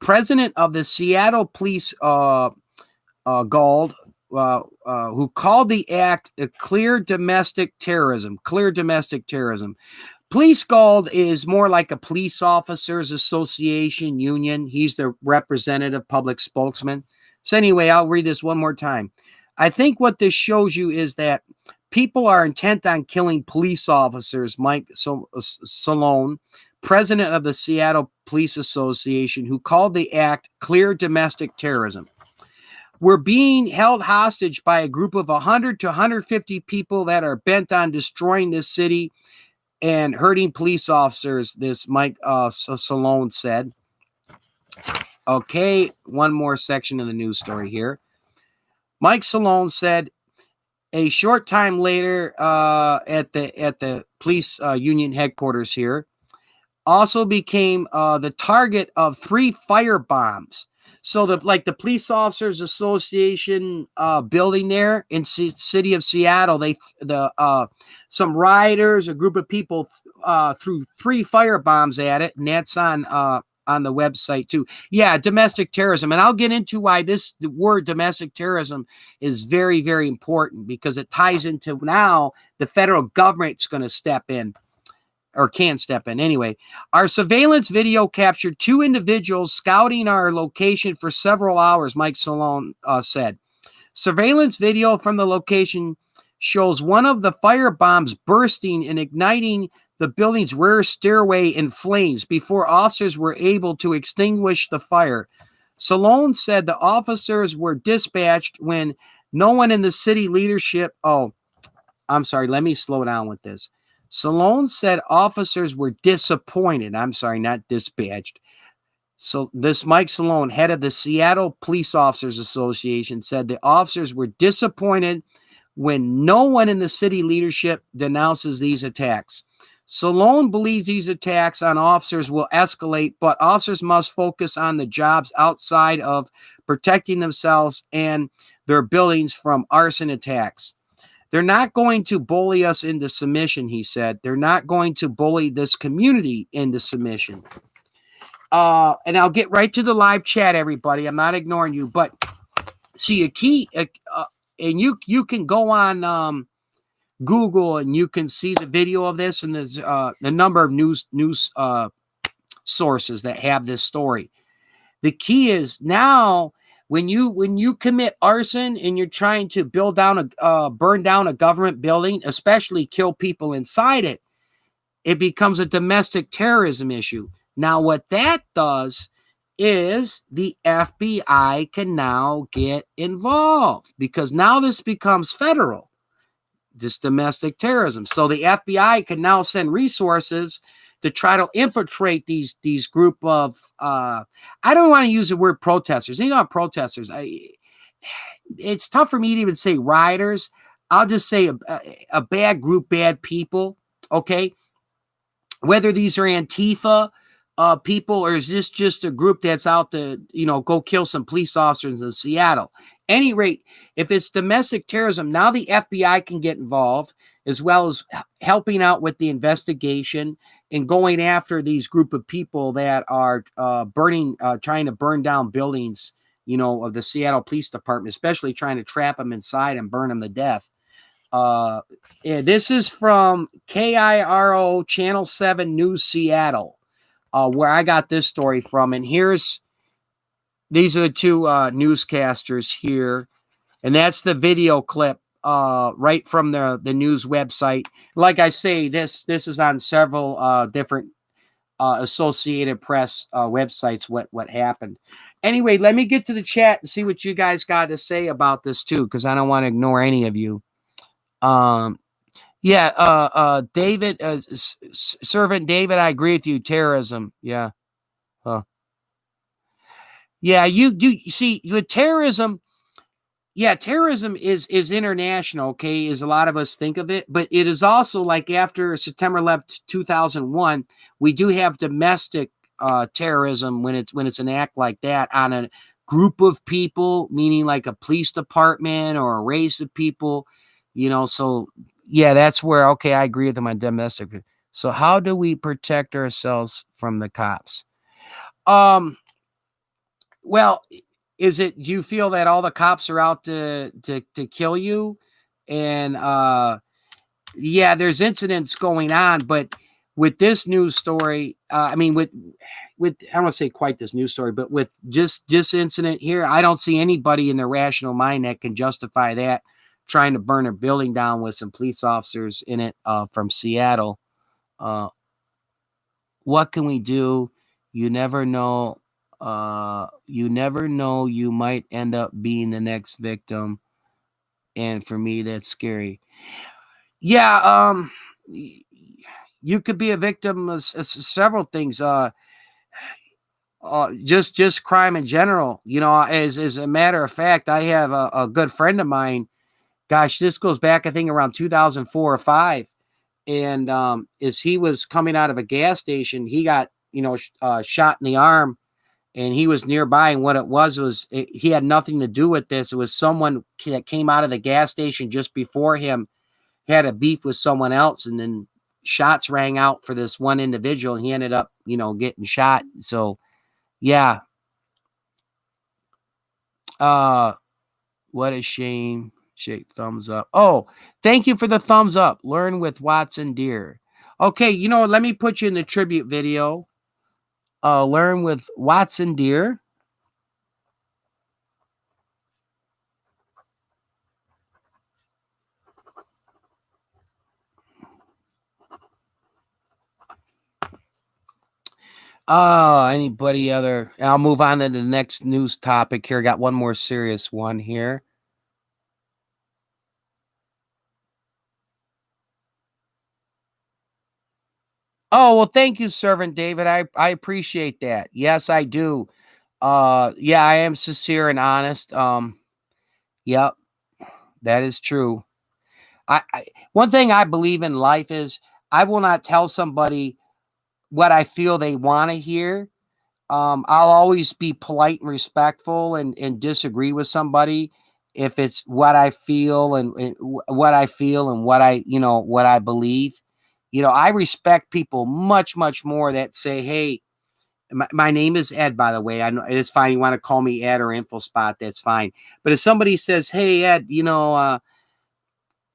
president of the Seattle Police Guild, who called the act a clear domestic terrorism. Police Guild is more like a police officers association union. He's the representative public spokesman. So anyway, I'll read this one more time. I think what this shows you is that people are intent on killing police officers, Mike Salon, president of the Seattle Police Association, who called the act clear domestic terrorism. We're being held hostage by a group of 100 to 150 people that are bent on destroying this city and hurting police officers, this Mike Salon said. Okay, one more section of the news story here. Mike Salon said a short time later at the police union headquarters here, also became the target of 3 firebombs. So the Police Officers Association building there in city of Seattle, some rioters, a group of people threw 3 firebombs at it, and that's on the website too. Yeah, domestic terrorism, and I'll get into why the word domestic terrorism is very, very important, because it ties into now the federal government's going to step in. Or can step in. Anyway, our surveillance video captured 2 individuals scouting our location for several hours, Mike Salon said. Surveillance video from the location shows one of the firebombs bursting and igniting the building's rear stairway in flames before officers were able to extinguish the fire. Salon said the officers were dispatched when no one in the city leadership... Oh, I'm sorry. Let me slow down with this. Salon said officers were disappointed. I'm sorry, not dispatched. So this Mike Salon, head of the Seattle Police Officers Association, said the officers were disappointed when no one in the city leadership denounces these attacks. Salon believes these attacks on officers will escalate, but officers must focus on the jobs outside of protecting themselves and their buildings from arson attacks. They're not going to bully us into submission, he said. They're not going to bully this community into submission. And I'll get right to the live chat, everybody. I'm not ignoring you, but see a key, and you can go on Google and you can see the video of this, and there's the number of news sources that have this story. The key is now when you commit arson and you're trying to burn down a government building, especially kill people inside it, it becomes a domestic terrorism issue. Now, what that does is the FBI can now get involved because now this becomes federal, this domestic terrorism. So the FBI can now send resources to try to infiltrate these group of, I don't want to use the word protesters. They're not protesters. It's tough for me to even say rioters. I'll just say a bad group, bad people, okay? Whether these are Antifa people or is this just a group that's out to, go kill some police officers in Seattle. Any rate, if it's domestic terrorism, now the FBI can get involved as well as helping out with the investigation and going after these group of people that are trying to burn down buildings, of the Seattle Police Department, especially trying to trap them inside and burn them to death. This is from KIRO Channel 7 News Seattle, where I got this story from. And these are the two newscasters here. And that's the video clip right from the news website. Like I say, this is on several different Associated Press websites, what happened. Anyway, let me get to the chat and see what you guys got to say about this too, because I don't want to ignore any of you. David, Servant David, I agree with you. Terrorism. Yeah. Yeah, you see with terrorism. Yeah, terrorism is international, okay, as a lot of us think of it, but it is also like after September 11th, 2001, we do have domestic terrorism when it's an act like that on a group of people, meaning like a police department or a race of people, so yeah, that's where, okay, I agree with them on domestic. So how do we protect ourselves from the cops? Well, do you feel that all the cops are out to kill you? And yeah, there's incidents going on, but with this news story, with I don't want to say quite this news story, but with just this incident here, I don't see anybody in their rational mind that can justify that trying to burn a building down with some police officers in it from Seattle. What can we do? You never know. You might end up being the next victim. And for me, that's scary. Yeah. You could be a victim of several things. Just crime in general, as a matter of fact, I have a good friend of mine. Gosh, this goes back, I think around 2004 or 5. And, as he was coming out of a gas station, he got, shot in the arm. And he was nearby, and what it was he had nothing to do with this. It was someone that came out of the gas station just before him, had a beef with someone else, and then shots rang out for this one individual, and he ended up, getting shot. So, yeah. What a shame. Shake thumbs up. Oh, thank you for the thumbs up. Learn with Watson Deer. Okay, let me put you in the tribute video. Learn with Watson Deer. Anybody other? I'll move on to the next news topic here. Got one more serious one here. Oh, well, thank you, Servant David. I appreciate that. Yes, I do. Yeah, I am sincere and honest. Yep, that is true. One thing I believe in life is I will not tell somebody what I feel they want to hear. I'll always be polite and respectful and disagree with somebody if it's what I feel and what what I believe. I respect people much, much more that say, hey, my name is Ed, by the way. I know it's fine. You want to call me Ed or Info Spot, that's fine. But if somebody says, hey, Ed,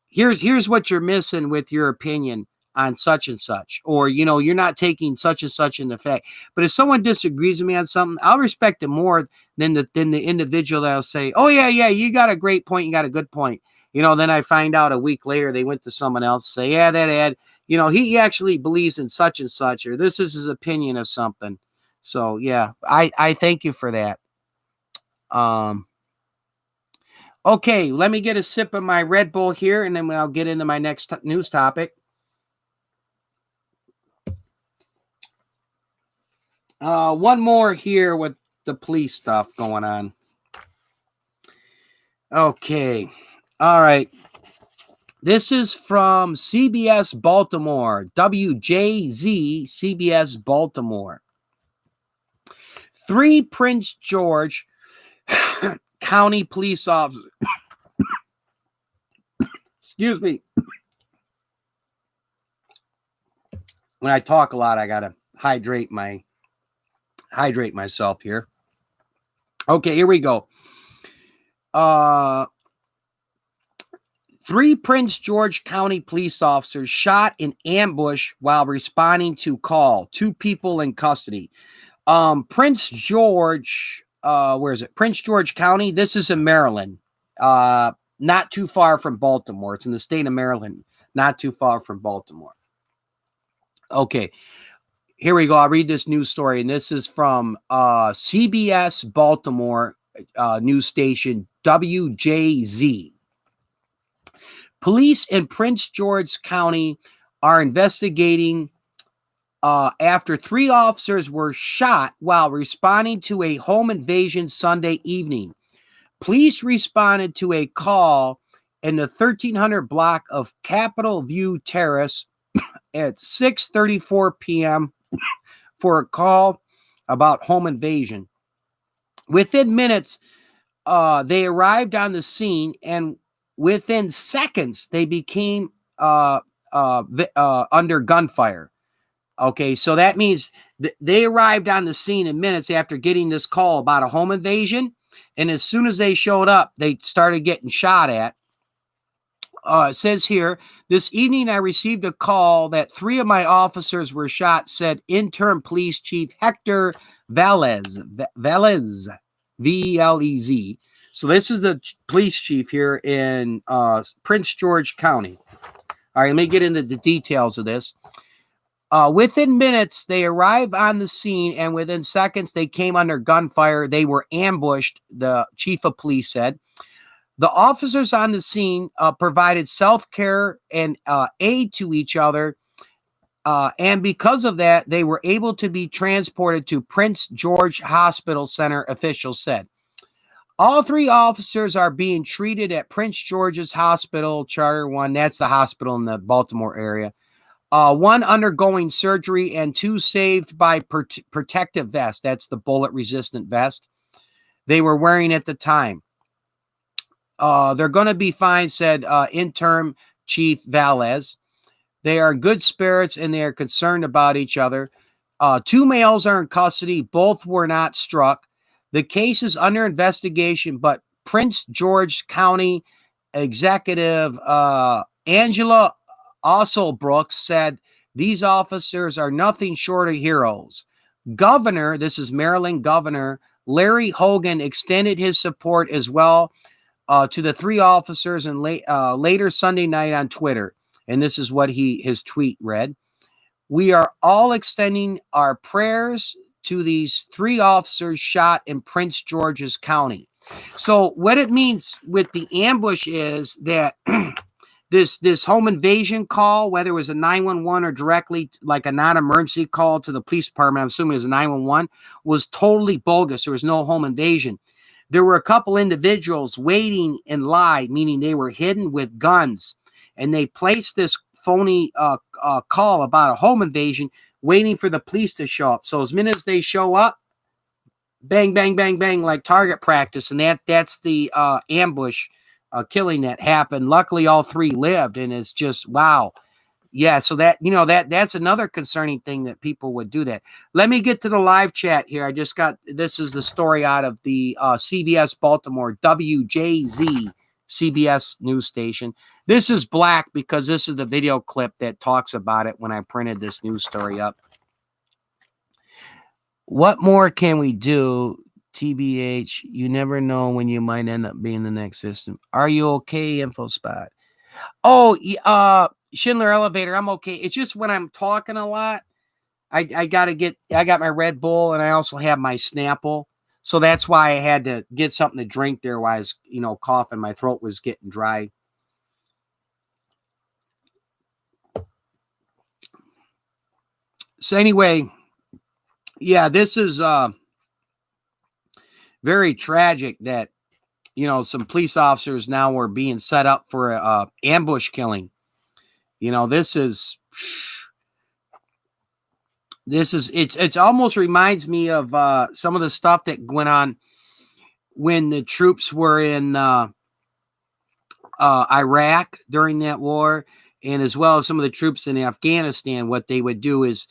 here's what you're missing with your opinion on such and such, or you're not taking such and such into effect. But if someone disagrees with me on something, I'll respect it more than the individual that'll say, oh yeah, you got a great point, you got a good point. Then I find out a week later they went to someone else, say, yeah, that Ed, he actually believes in such and such, or this is his opinion of something. So yeah, I thank you for that. Okay, let me get a sip of my Red Bull here, and then I'll get into my next news topic. One more here with the police stuff going on. Okay, all right. This is from CBS Baltimore, WJZ CBS Baltimore. 3 Prince George County police officers. Excuse me. When I talk a lot, I gotta hydrate myself here. Okay, here we go. 3 Prince George County police officers shot in ambush while responding to call. 2 people in custody. Prince George, where is it? Prince George County. This is in Maryland. Not too far from Baltimore. It's in the state of Maryland, not too far from Baltimore. Okay, here we go. I'll read this news story, and this is from CBS Baltimore news station WJZ. Police in Prince George County are investigating after 3 officers were shot while responding to a home invasion Sunday evening. Police responded to a call in the 1300 block of Capitol View Terrace at 6:34 p.m. for a call about home invasion. Within minutes, they arrived on the scene, and within seconds, they became under gunfire. Okay, so that means they arrived on the scene in minutes after getting this call about a home invasion. And as soon as they showed up, they started getting shot at. It says here, this evening I received a call that 3 of my officers were shot, said interim police chief Hector Velez, V-E-L-E-Z. So this is the police chief here in Prince George County. All right, let me get into the details of this. Within minutes, they arrived on the scene, and within seconds, they came under gunfire. They were ambushed, the chief of police said. The officers on the scene provided self-care and aid to each other, and because of that, they were able to be transported to Prince George Hospital Center, officials said. All 3 officers are being treated at Prince George's Hospital, Charter 1. That's the hospital in the Baltimore area. 1 undergoing surgery and 2 saved by protective vest. That's the bullet-resistant vest they were wearing at the time. They're going to be fine, said interim chief Velez. They are in good spirits and they are concerned about each other. 2 males are in custody. Both were not struck. The case is under investigation, but Prince George County Executive Angela Osselbrooks said these officers are nothing short of heroes. Governor, this is Maryland Governor Larry Hogan, extended his support as well to the 3 officers and later Sunday night on Twitter. And this is what his tweet read. We are all extending our prayers to these 3 officers shot in Prince George's County. So what it means with the ambush is that this home invasion call, whether it was a 911 or directly like a non-emergency call to the police department, I'm assuming it was a 911, was totally bogus. There was no home invasion. There were a couple individuals waiting in line, meaning they were hidden with guns, and they placed this phony call about a home invasion, waiting for the police to show up. So as minute as they show up, bang, bang, bang, bang, like target practice, and that's the ambush killing that happened. Luckily, all three lived, and it's just wow. Yeah, so that that's another concerning thing that people would do that. Let me get to the live chat here. I just got this is the story out of the CBS Baltimore WJZ CBS news station. This is black because this is the video clip that talks about it when I printed this news story up. What more can we do? TBH, you never know when you might end up being the next victim. Are you okay, Info Spot? Oh, Schindler Elevator, I'm okay. It's just when I'm talking a lot, I got my Red Bull and I also have my Snapple. So that's why I had to get something to drink there while I was, coughing. My throat was getting dry. So anyway, yeah, this is very tragic that, some police officers now were being set up for a ambush killing. This is it almost reminds me of some of the stuff that went on when the troops were in Iraq during that war, and as well as some of the troops in Afghanistan. What they would do is,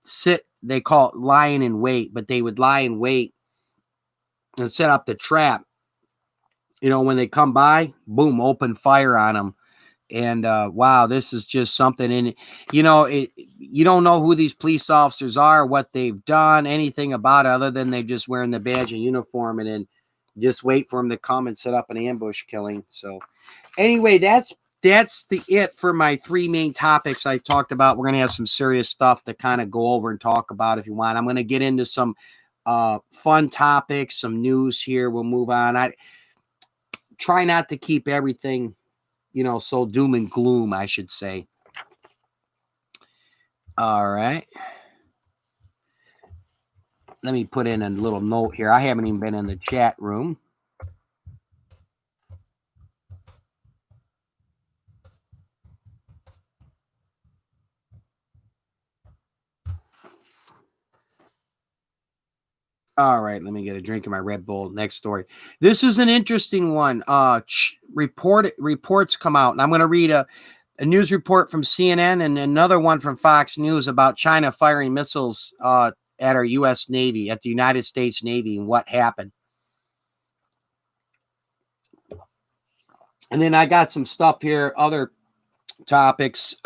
sit, they call it lying in wait, but they would lie in wait and set up the trap. When they come by, boom, open fire on them. And wow, this is just something. And you don't know who these police officers are, what they've done, anything about it, other than they're just wearing the badge and uniform, and then just wait for them to come and set up an ambush killing. So anyway, that's it for my three main topics I talked about. We're gonna have some serious stuff to kind of go over and talk about if you want. I'm gonna get into some fun topics, some news here. We'll move on. I try not to keep everything so doom and gloom, I should say. All right. Let me put in a little note here. I haven't even been in the chat room. All right, let me get a drink of my Red Bull. Next story. This is an interesting one. Reports come out, and I'm going to read a news report from CNN and another one from Fox News about China firing missiles at our U.S. Navy, at the United States Navy, and what happened. And then I got some stuff here, other topics.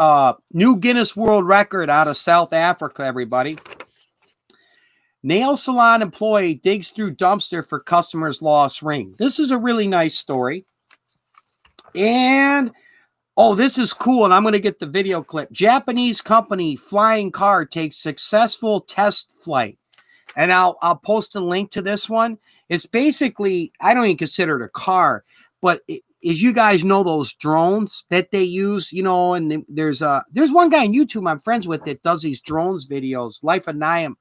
New Guinness World Record out of South Africa, everybody. Nail salon employee digs through dumpster for customer's lost ring. This is a really nice story. And, this is cool, and I'm going to get the video clip. Japanese company flying car takes successful test flight. And I'll post a link to this one. It's basically, I don't even consider it a car, but as you guys know, those drones that they use, and there's one guy on YouTube I'm friends with that does these drones videos. Life of Niam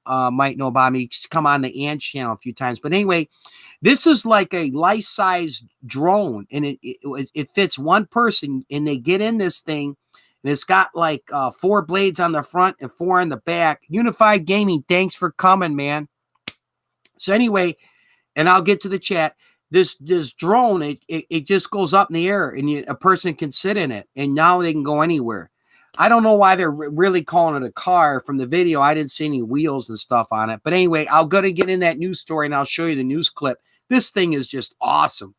might know about me. He's come on the Ant channel a few times. But anyway, this is like a life-size drone, and it fits one person, and they get in this thing, and it's got like 4 blades on the front and 4 on the back. Unified Gaming, thanks for coming, man. So anyway, and I'll get to the chat. This drone, it just goes up in the air, and a person can sit in it, and now they can go anywhere. I don't know why they're really calling it a car. From the video, I didn't see any wheels and stuff on it. But anyway, I'll go to get in that news story, and I'll show you the news clip. This thing is just awesome.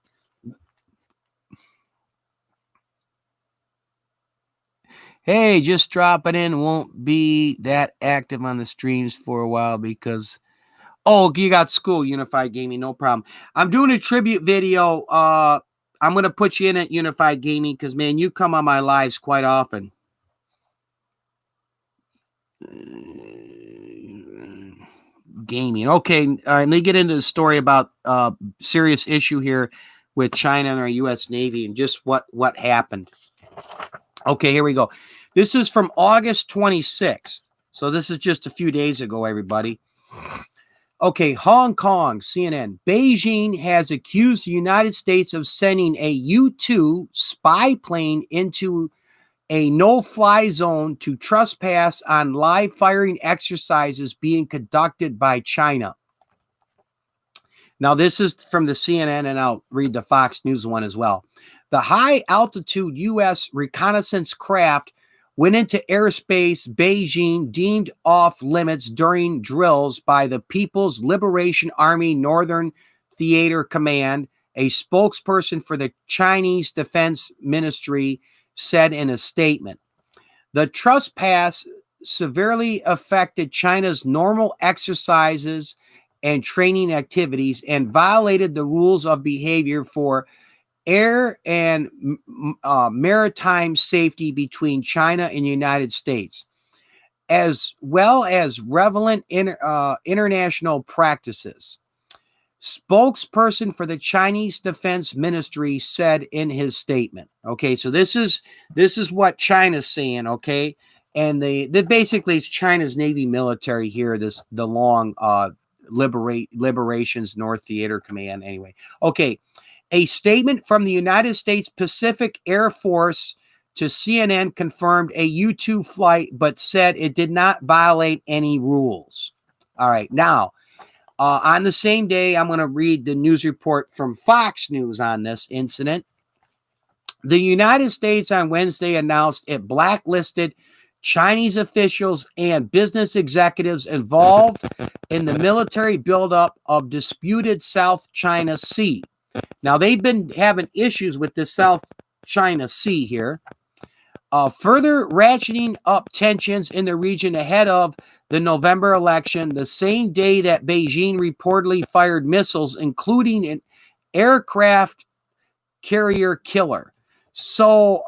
Hey, just dropping in. Won't be that active on the streams for a while because... Oh, you got school, Unified Gaming. No problem. I'm doing a tribute video. I'm going to put you in at Unified Gaming because, man, you come on my lives quite often. Gaming. Okay, let me get into the story about serious issue here with China and our U.S. Navy and just what happened. Okay, here we go. This is from August 26th. So this is just a few days ago, everybody. Okay, Hong Kong, CNN. Beijing has accused the United States of sending a U-2 spy plane into a no-fly zone to trespass on live firing exercises being conducted by China. Now, this is from the CNN, and I'll read the Fox News one as well. The high-altitude U.S. reconnaissance craft went into airspace Beijing deemed off limits during drills by the People's Liberation Army Northern Theater Command, a spokesperson for the Chinese Defense Ministry said in a statement. The trespass severely affected China's normal exercises and training activities and violated the rules of behavior for air and maritime safety between China and the United States, as well as relevant international practices. Spokesperson for the Chinese Defense Ministry said in his statement. Okay, so this is what China's saying. Okay, and they basically it's China's Navy military here. The long Liberations North Theater Command. Anyway, okay. A statement from the United States Pacific Air Force to CNN confirmed a U-2 flight, but said it did not violate any rules. All right. Now, on the same day, I'm going to read the news report from Fox News on this incident. The United States on Wednesday announced it blacklisted Chinese officials and business executives involved in the military buildup of disputed South China Sea. Now, they've been having issues with the South China Sea here. Further ratcheting up tensions in the region ahead of the November election, the same day that Beijing reportedly fired missiles, including an aircraft carrier killer. So,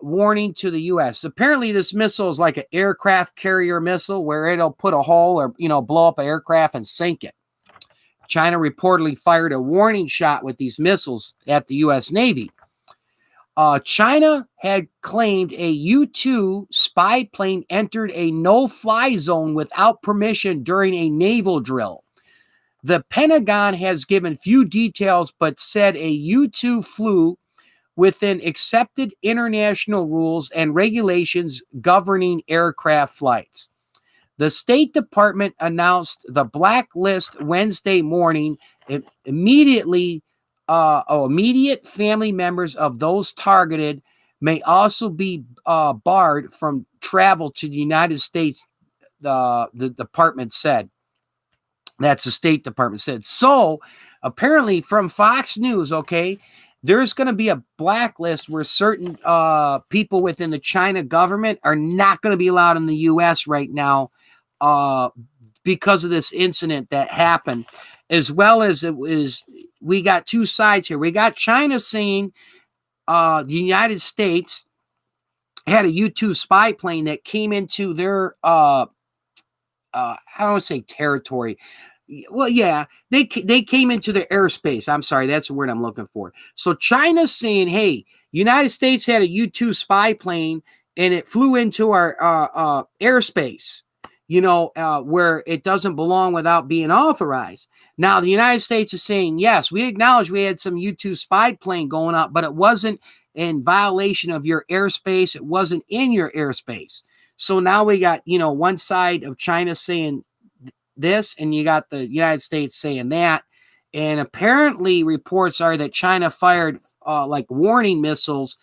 warning to the U.S. Apparently, this missile is like an aircraft carrier missile where it'll put a hole or, blow up an aircraft and sink it. China reportedly fired a warning shot with these missiles at the U.S. Navy. China had claimed a U-2 spy plane entered a no-fly zone without permission during a naval drill. The Pentagon has given few details, but said a U-2 flew within accepted international rules and regulations governing aircraft flights. The State Department announced the blacklist Wednesday morning. Immediate family members of those targeted may also be barred from travel to the United States, the department said. That's the State Department said. So, apparently from Fox News, okay, there's going to be a blacklist where certain people within the China government are not going to be allowed in the U.S. right now because of this incident that happened, as well as we got two sides here. We got China saying the United States had a U-2 spy plane that came into their, I don't want to say territory. Well, yeah, they came into their airspace. I'm sorry, that's the word I'm looking for. So China's saying, hey, United States had a U-2 spy plane and it flew into our airspace, where it doesn't belong without being authorized. Now, the United States is saying, yes, we acknowledge we had some U-2 spy plane going up, but it wasn't in violation of your airspace. It wasn't in your airspace. So now we got, one side of China saying this, and you got the United States saying that. And apparently reports are that China fired warning missiles,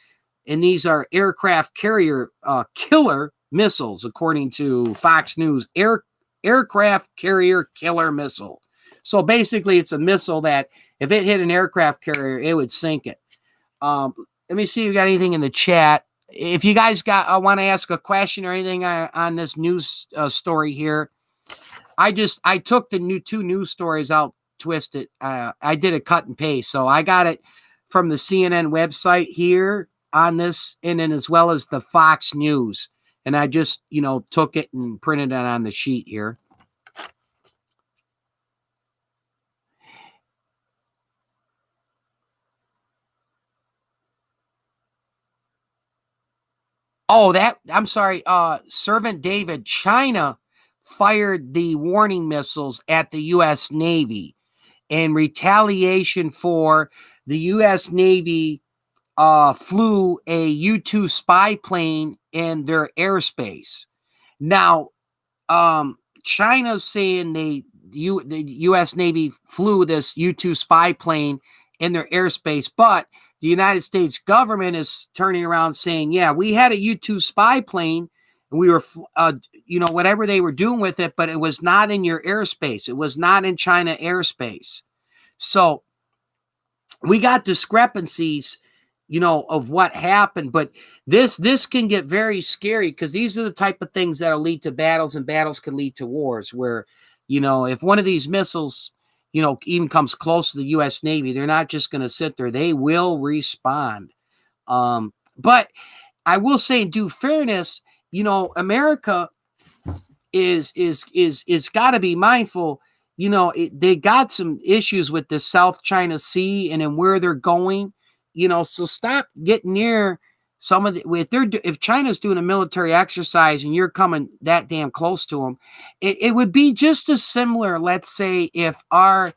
and these are aircraft carrier killer missiles, according to Fox News. Aircraft carrier killer missile. So basically, it's a missile that if it hit an aircraft carrier, it would sink it. Let me see if you got anything in the chat. If you guys want to ask a question or anything on this news story here, I took the two news stories out, twisted. I did a cut and paste, so I got it from the CNN website here on this, and then as well as the Fox News, and I just took it and printed it on the sheet here. Oh, that I'm sorry. Servant David, China fired the warning missiles at the U.S. Navy in retaliation for the U.S. Navy flew a U-2 spy plane in their airspace. Now, China's saying the U.S. Navy flew this U-2 spy plane in their airspace, but the United States government is turning around saying, yeah, we had a U-2 spy plane and we were, whatever they were doing with it, but it was not in your airspace. It was not in China airspace. So we got discrepancies, of what happened, but this can get very scary because these are the type of things that'll lead to battles, and battles can lead to wars where, if one of these missiles, even comes close to the U.S. Navy, they're not just going to sit there. They will respond. But I will say, in due fairness, America is got to be mindful. They got some issues with the South China Sea and then where they're going. So stop getting near some of the, if China's doing a military exercise and you're coming that damn close to them, it would be just as similar. Let's say if our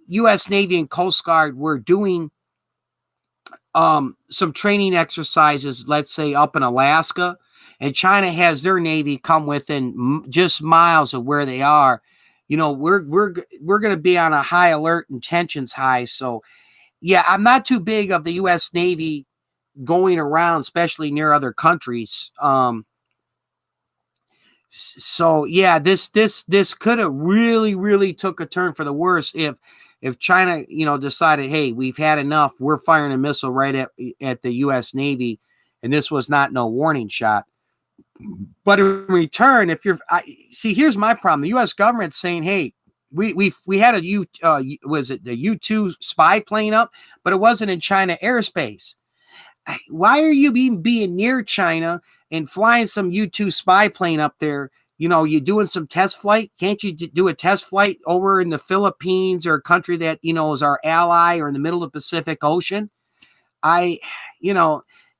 U.S. Navy and Coast Guard were doing some training exercises, let's say up in Alaska, and China has their Navy come within just miles of where they are. We're going to be on a high alert and tensions high. So, yeah, I'm not too big of the U.S. Navy going around, especially near other countries. So yeah, this could have really, really took a turn for the worse if China, decided, hey, we've had enough. We're firing a missile right at the U.S. Navy, and this was not no warning shot. But in return, here's my problem. The U.S. government's saying, hey, we had was it the U-2 spy plane up, but it wasn't in China airspace. Why are you being near China and flying some U-2 spy plane up there? You doing some test flight? Can't you do a test flight over in the Philippines or a country that, is our ally or in the middle of the Pacific Ocean?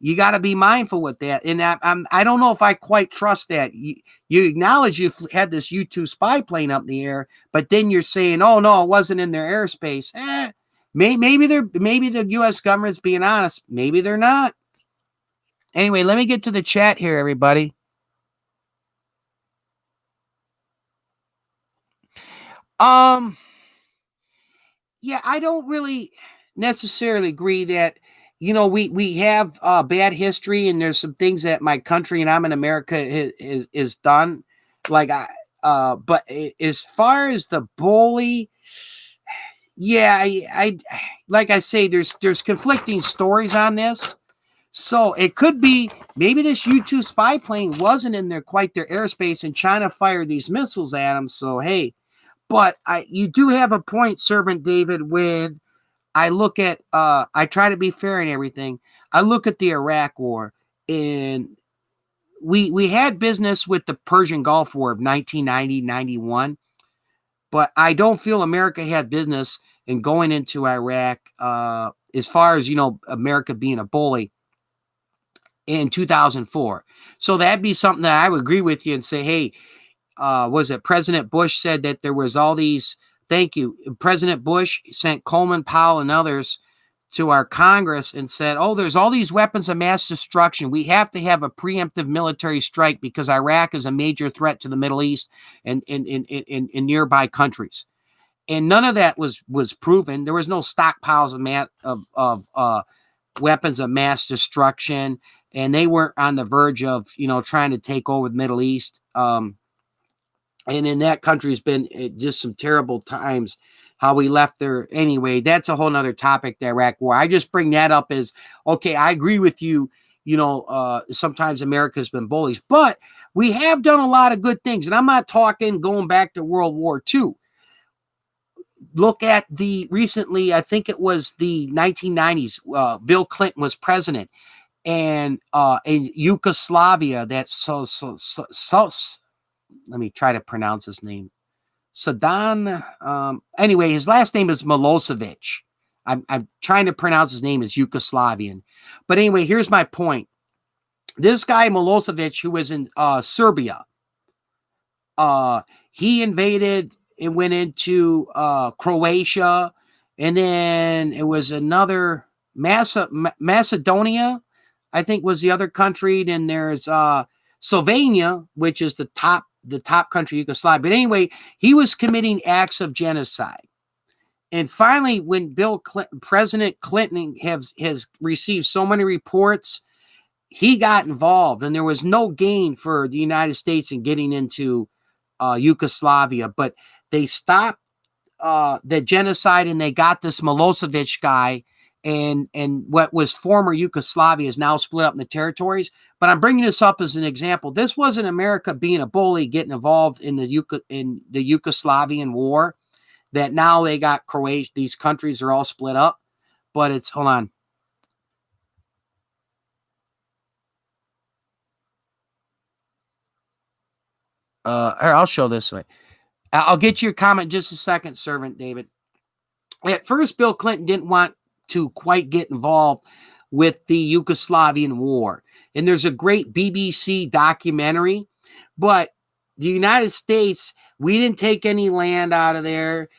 You got to be mindful with that. And I don't know if I quite trust that. You acknowledge you've had this U-2 spy plane up in the air, but then you're saying, oh, no, it wasn't in their airspace. Maybe the U.S. government's being honest. Maybe they're not. Anyway, let me get to the chat here, everybody. Yeah, I don't really necessarily agree that, we have bad history, and there's some things that my country, and I'm in America, is done. Like but as far as the bully, yeah, I like I say, there's conflicting stories on this. So it could be maybe this U-2 spy plane wasn't in quite their airspace, and China fired these missiles at them. So hey, but you do have a point, Servant David, when I look at, I try to be fair in everything. I look at the Iraq War, and we had business with the Persian Gulf War of 1990-91, but I don't feel America had business in going into Iraq as far as, America being a bully in 2004. So that'd be something that I would agree with you and say, hey, was it President Bush said that there was all these. Thank you. President Bush sent Coleman Powell and others to our Congress and said, oh, there's all these weapons of mass destruction. We have to have a preemptive military strike because Iraq is a major threat to the Middle East and in nearby countries. And none of that was proven. There was no stockpiles of weapons of mass destruction, and they weren't on the verge of, trying to take over the Middle East. And in that country has been just some terrible times, how we left there. Anyway, that's a whole nother topic, the Iraq War. I just bring that up as, okay, I agree with you. Sometimes America's been bullies, but we have done a lot of good things. And I'm not talking going back to World War II. Look at recently, I think it was the 1990s, Bill Clinton was president. And in Yugoslavia, that's let me try to pronounce his name. Sadan. Anyway, his last name is Milosevic. I'm trying to pronounce his name as Yugoslavian. But anyway, here's my point. This guy Milosevic, who was in Serbia, he invaded and went into Croatia, and then it was another Macedonia, I think was the other country. Then there's Slovenia, which is the top country Yugoslavia. But anyway, he was committing acts of genocide. And finally, when President Clinton has received so many reports, he got involved, and there was no gain for the United States in getting into Yugoslavia. But they stopped the genocide, and they got this Milosevic guy, and what was former Yugoslavia is now split up in the territories. But I'm bringing this up as an example. This wasn't America being a bully, getting involved in the Yugoslavian war. That now they got Croatia. These countries are all split up. But it's, hold on. Here, I'll show this way. I'll get your comment in just a second, Servant David. At first, Bill Clinton didn't want to quite get involved with the Yugoslavian war. And there's a great BBC documentary. But the United States, we didn't take any land out of there.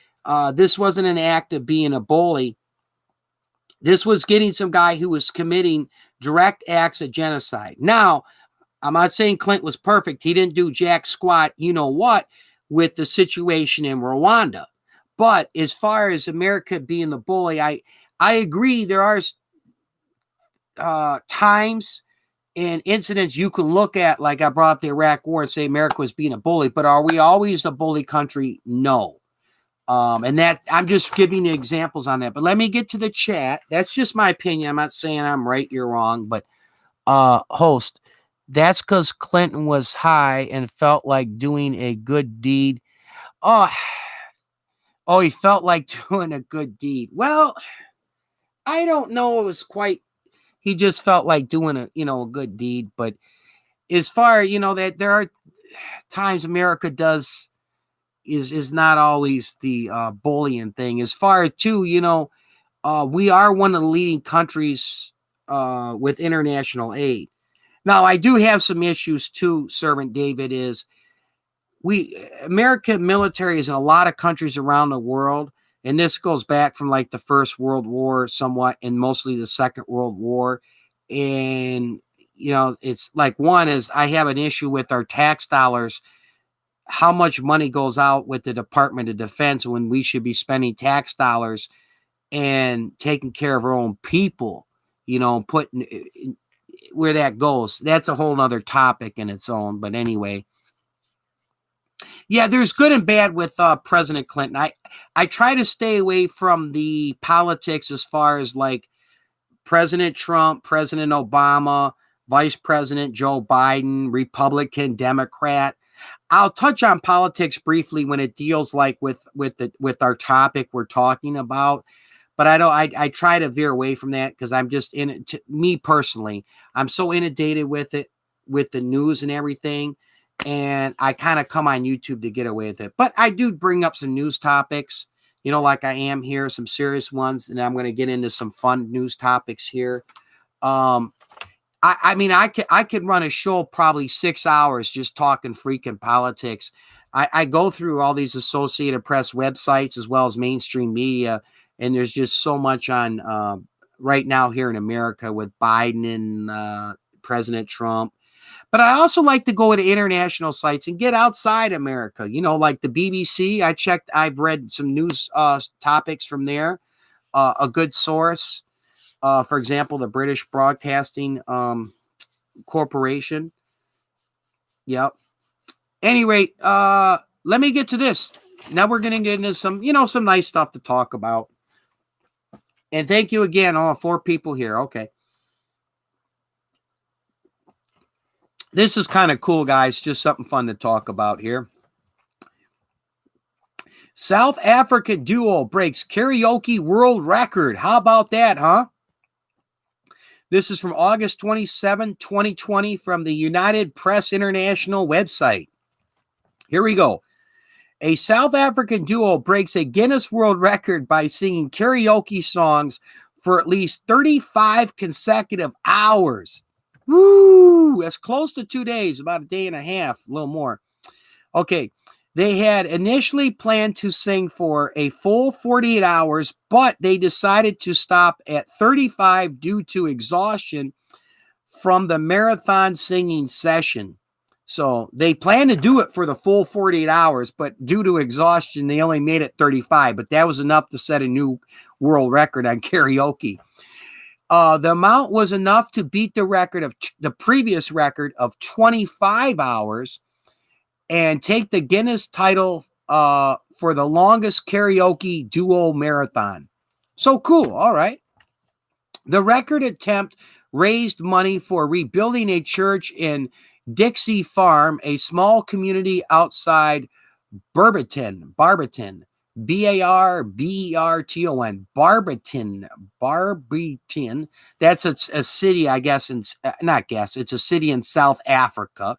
This wasn't an act of being a bully. This was getting some guy who was committing direct acts of genocide. Now, I'm not saying Clinton was perfect. He didn't do jack squat, you know what, with the situation in Rwanda. But as far as America being the bully, I agree there are times and incidents you can look at, like I brought up the Iraq War, and say America was being a bully. But are we always a bully country? No. And that I'm just giving you examples on that. But let me get to the chat. That's just my opinion. I'm not saying I'm right, you're wrong. But host, that's because Clinton was high and felt like doing a good deed. Oh, he felt like doing a good deed. Well, I don't know. It was quite. He just felt like doing a good deed. But as far that there are times America does. Is not always the bullying thing. As far as too, we are one of the leading countries with international aid. Now, I do have some issues too, Servant David, is American military is in a lot of countries around the world, and this goes back from like the First World War somewhat, and mostly the Second World War. And, it's like, one is I have an issue with our tax dollars, how much money goes out with the Department of Defense when we should be spending tax dollars and taking care of our own people, putting where that goes. That's a whole nother topic in its own. But anyway, yeah, there's good and bad with President Clinton. I try to stay away from the politics as far as like President Trump, President Obama, Vice President Joe Biden, Republican, Democrat. I'll touch on politics briefly when it deals like with our topic we're talking about, but I try to veer away from that because I'm just me personally, I'm so inundated with it, with the news and everything, and I kind of come on YouTube to get away with it. But I do bring up some news topics, like I am here, some serious ones, and I'm going to get into some fun news topics here. I mean, I could run a show probably 6 hours just talking freaking politics. I go through all these Associated Press websites as well as mainstream media, and there's just so much on right now here in America with Biden and President Trump. But I also like to go to international sites and get outside America, like the BBC. I've read some news topics from there, a good source. For example, the British Broadcasting Corporation. Yep. Anyway, let me get to this. Now we're going to get into some nice stuff to talk about. And thank you again, all 4 people here. Okay. This is kind of cool, guys. Just something fun to talk about here. South African duo breaks karaoke world record. How about that, huh? This is from August 27, 2020 from the United Press International website. Here we go. A South African duo breaks a Guinness World Record by singing karaoke songs for at least 35 consecutive hours. Woo! That's close to 2 days, about a day and a half, a little more. Okay. They had initially planned to sing for a full 48 hours, but they decided to stop at 35 due to exhaustion from the marathon singing session. So they planned to do it for the full 48 hours, but due to exhaustion, they only made it 35. But that was enough to set a new world record on karaoke. The amount was enough to beat the record of the previous record of 25 hours and take the Guinness title for the longest karaoke duo marathon. So cool. All right. The record attempt raised money for rebuilding a church in Dixie Farm, a small community outside Barberton, Barberton, Barberton. That's a city, I guess, it's a city in South Africa.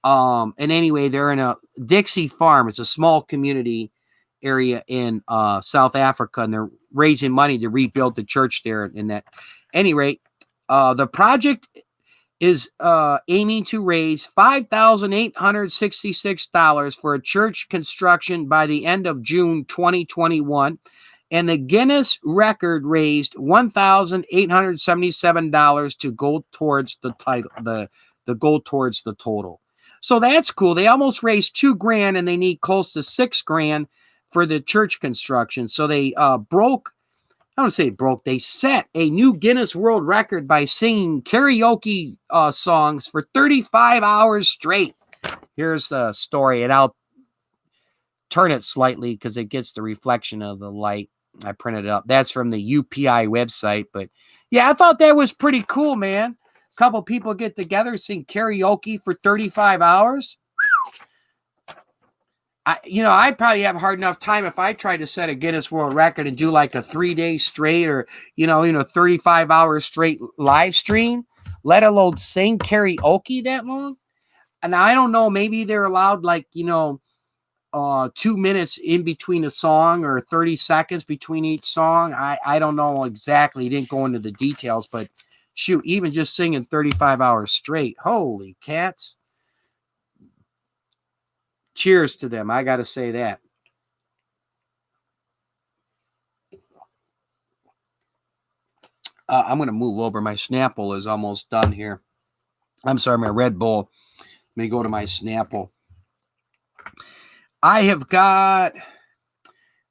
And anyway, they're in a Dixie Farm. It's a small community area in South Africa, and they're raising money to rebuild the church there. In that, any rate, the project is aiming to raise $5,866 for a church construction by the end of June 2021, and the Guinness record raised $1,877 to go towards the title, the goal towards the total. So that's cool. They almost raised $2,000, and they need close to $6,000 for the church construction. So they they set a new Guinness World Record by singing karaoke songs for 35 hours straight. Here's the story, and I'll turn it slightly because it gets the reflection of the light. I printed it up. That's from the UPI website. But yeah, I thought that was pretty cool, man. A couple people get together, sing karaoke for 35 hours. I'd probably have a hard enough time if I tried to set a Guinness World Record and do like a 3-day straight or, 35 hours straight live stream, let alone sing karaoke that long. And I don't know, maybe they're allowed 2 minutes in between a song or 30 seconds between each song. I don't know exactly. He didn't go into the details, but shoot, even just singing 35 hours straight. Holy cats. Cheers to them. I got to say that. I'm going to move over. My Snapple is almost done here. I'm sorry, my Red Bull. Let me go to my Snapple. I got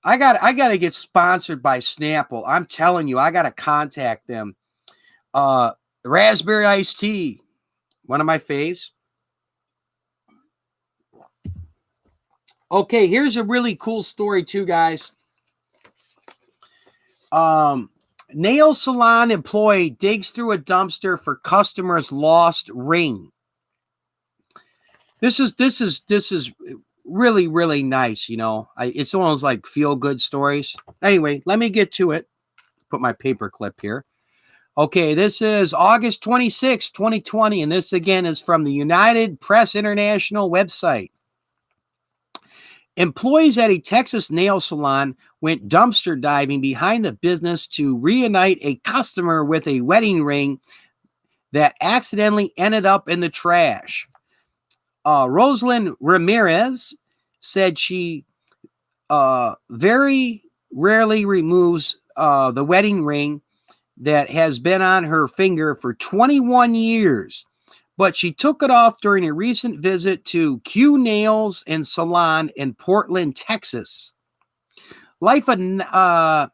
to get sponsored by Snapple. I'm telling you, I got to contact them. Raspberry iced tea, one of my faves. Okay, here's a really cool story too, guys. Nail salon employee digs through a dumpster for customer's lost ring. This is really, really nice. It's one of those like feel good stories. Anyway, let me get to it. Put my paper clip here. Okay, this is August 26, 2020, and this again is from the United Press International website. Employees at a Texas nail salon went dumpster diving behind the business to reunite a customer with a wedding ring that accidentally ended up in the trash. Rosalind Ramirez said she very rarely removes the wedding ring that has been on her finger for 21 years. But she took it off during a recent visit to Q Nails and Salon in Portland, Texas. Life of Naya,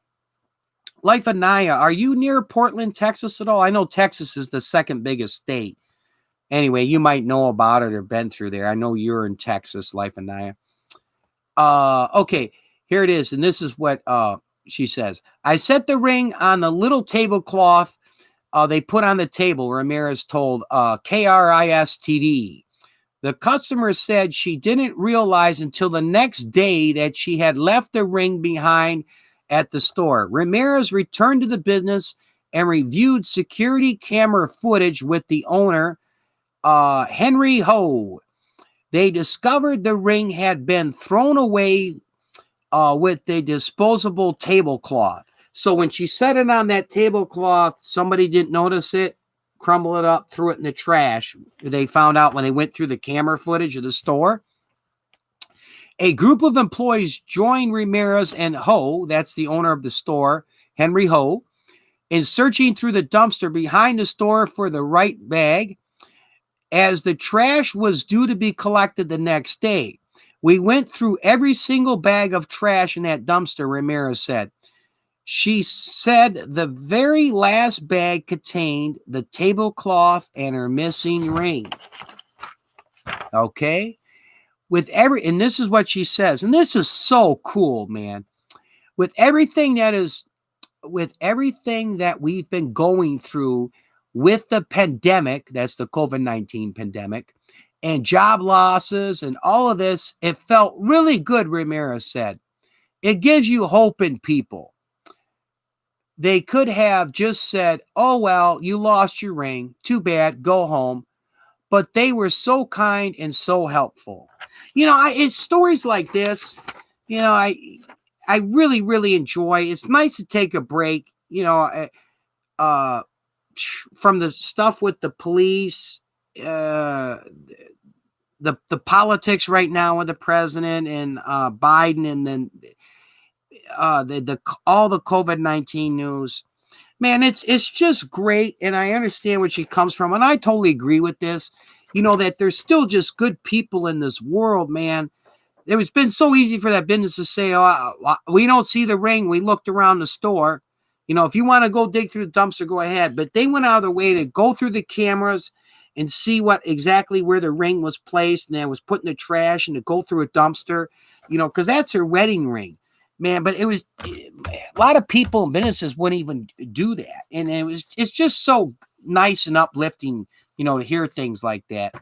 are you near Portland, Texas at all? I know Texas is the second biggest state. Anyway, you might know about it or been through there. I know you're in Texas, Life of Naya. Okay, here it is. And this is what she says. I set the ring on the little tablecloth they put on the table, Ramirez told KRIS TV. The customer said she didn't realize until the next day that she had left the ring behind at the store. Ramirez returned to the business and reviewed security camera footage with the owner, Henry Ho. They discovered the ring had been thrown away with a disposable tablecloth. So when she set it on that tablecloth, somebody didn't notice it. crumble it up, threw it in the trash. They found out when they went through the camera footage of the store. A group of employees joined Ramirez and Ho, that's the owner of the store, Henry Ho, in searching through the dumpster behind the store for the right bag, as the trash was due to be collected the next day. We went through every single bag of trash in that dumpster, Ramirez said. She said the very last bag contained the tablecloth and her missing ring. Okay? And this is what she says, and this is so cool, man. With everything that we've been going through with the pandemic, that's the COVID-19 pandemic, and job losses and all of this, it felt really good, Ramirez said. It gives you hope in people. They could have just said, oh, well, you lost your ring. Too bad. Go home. But they were so kind and so helpful. It's stories like this, I really, really enjoy. It's nice to take a break, from the stuff with the police, the politics right now with the president and Biden, and then all the COVID-19 news. Man, it's just great, and I understand where she comes from, and I totally agree with this. That there's still just good people in this world, man. It's been so easy for that business to say, oh, we don't see the ring. We looked around the store. If you want to go dig through the dumpster, go ahead. But they went out of their way to go through the cameras and see exactly where the ring was placed, and then was put in the trash, and to go through a dumpster, because that's her wedding ring, man. But a lot of people and businesses wouldn't even do that. And it's just so nice and uplifting, to hear things like that.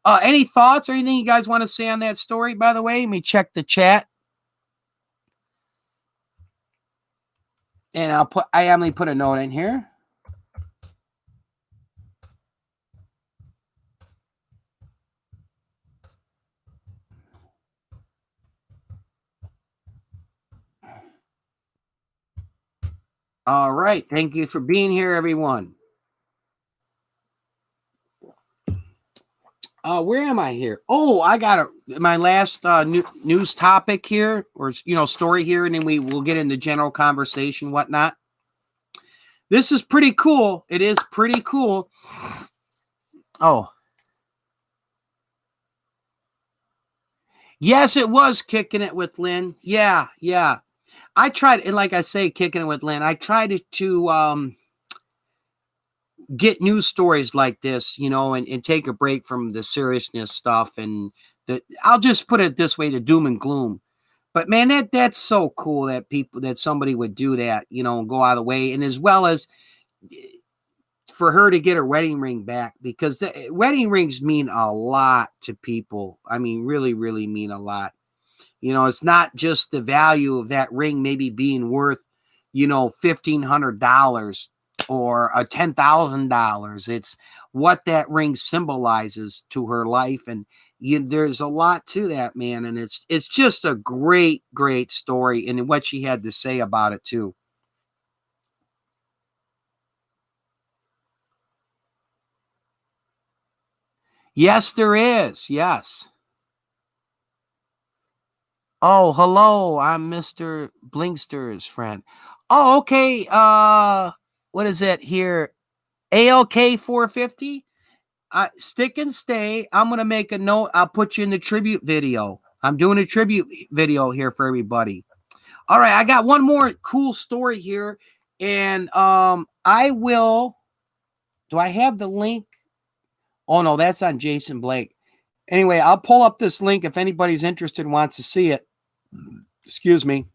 Any thoughts or anything you guys want to say on that story, by the way? Let me check the chat. And I am put a note in here. All right. Thank you for being here, everyone. Where am I here? Oh, I got my last news topic here, or story here, and then we will get into general conversation, whatnot. This is pretty cool. It is pretty cool. Oh, yes, it was Kicking It with Lynn. Yeah. I tried, and like I say, Kicking It with Lynn. I tried to get news stories like this, and take a break from the seriousness stuff, and I'll just put it this way, the doom and gloom. But man, that's so cool that somebody would do that, and go out of the way, and as well as for her to get her wedding ring back, because wedding rings mean a lot to people. I mean, really, really mean a lot. It's not just the value of that ring maybe being worth, $1,500 or $10,000. It's what that ring symbolizes to her life. And there's a lot to that, man. And it's just a great, great story, and what she had to say about it too. Yes, there is. Yes. Oh, hello. I'm Mr. Blinkster's friend. Oh, okay. What is it here? ALK 450. Stick and stay. I'm going to make a note. I'll put you in the tribute video. I'm doing a tribute video here for everybody. All right. I got one more cool story here. And I will. Do I have the link? Oh, no, that's on Jason Blake. Anyway, I'll pull up this link if anybody's interested and wants to see it. Excuse me.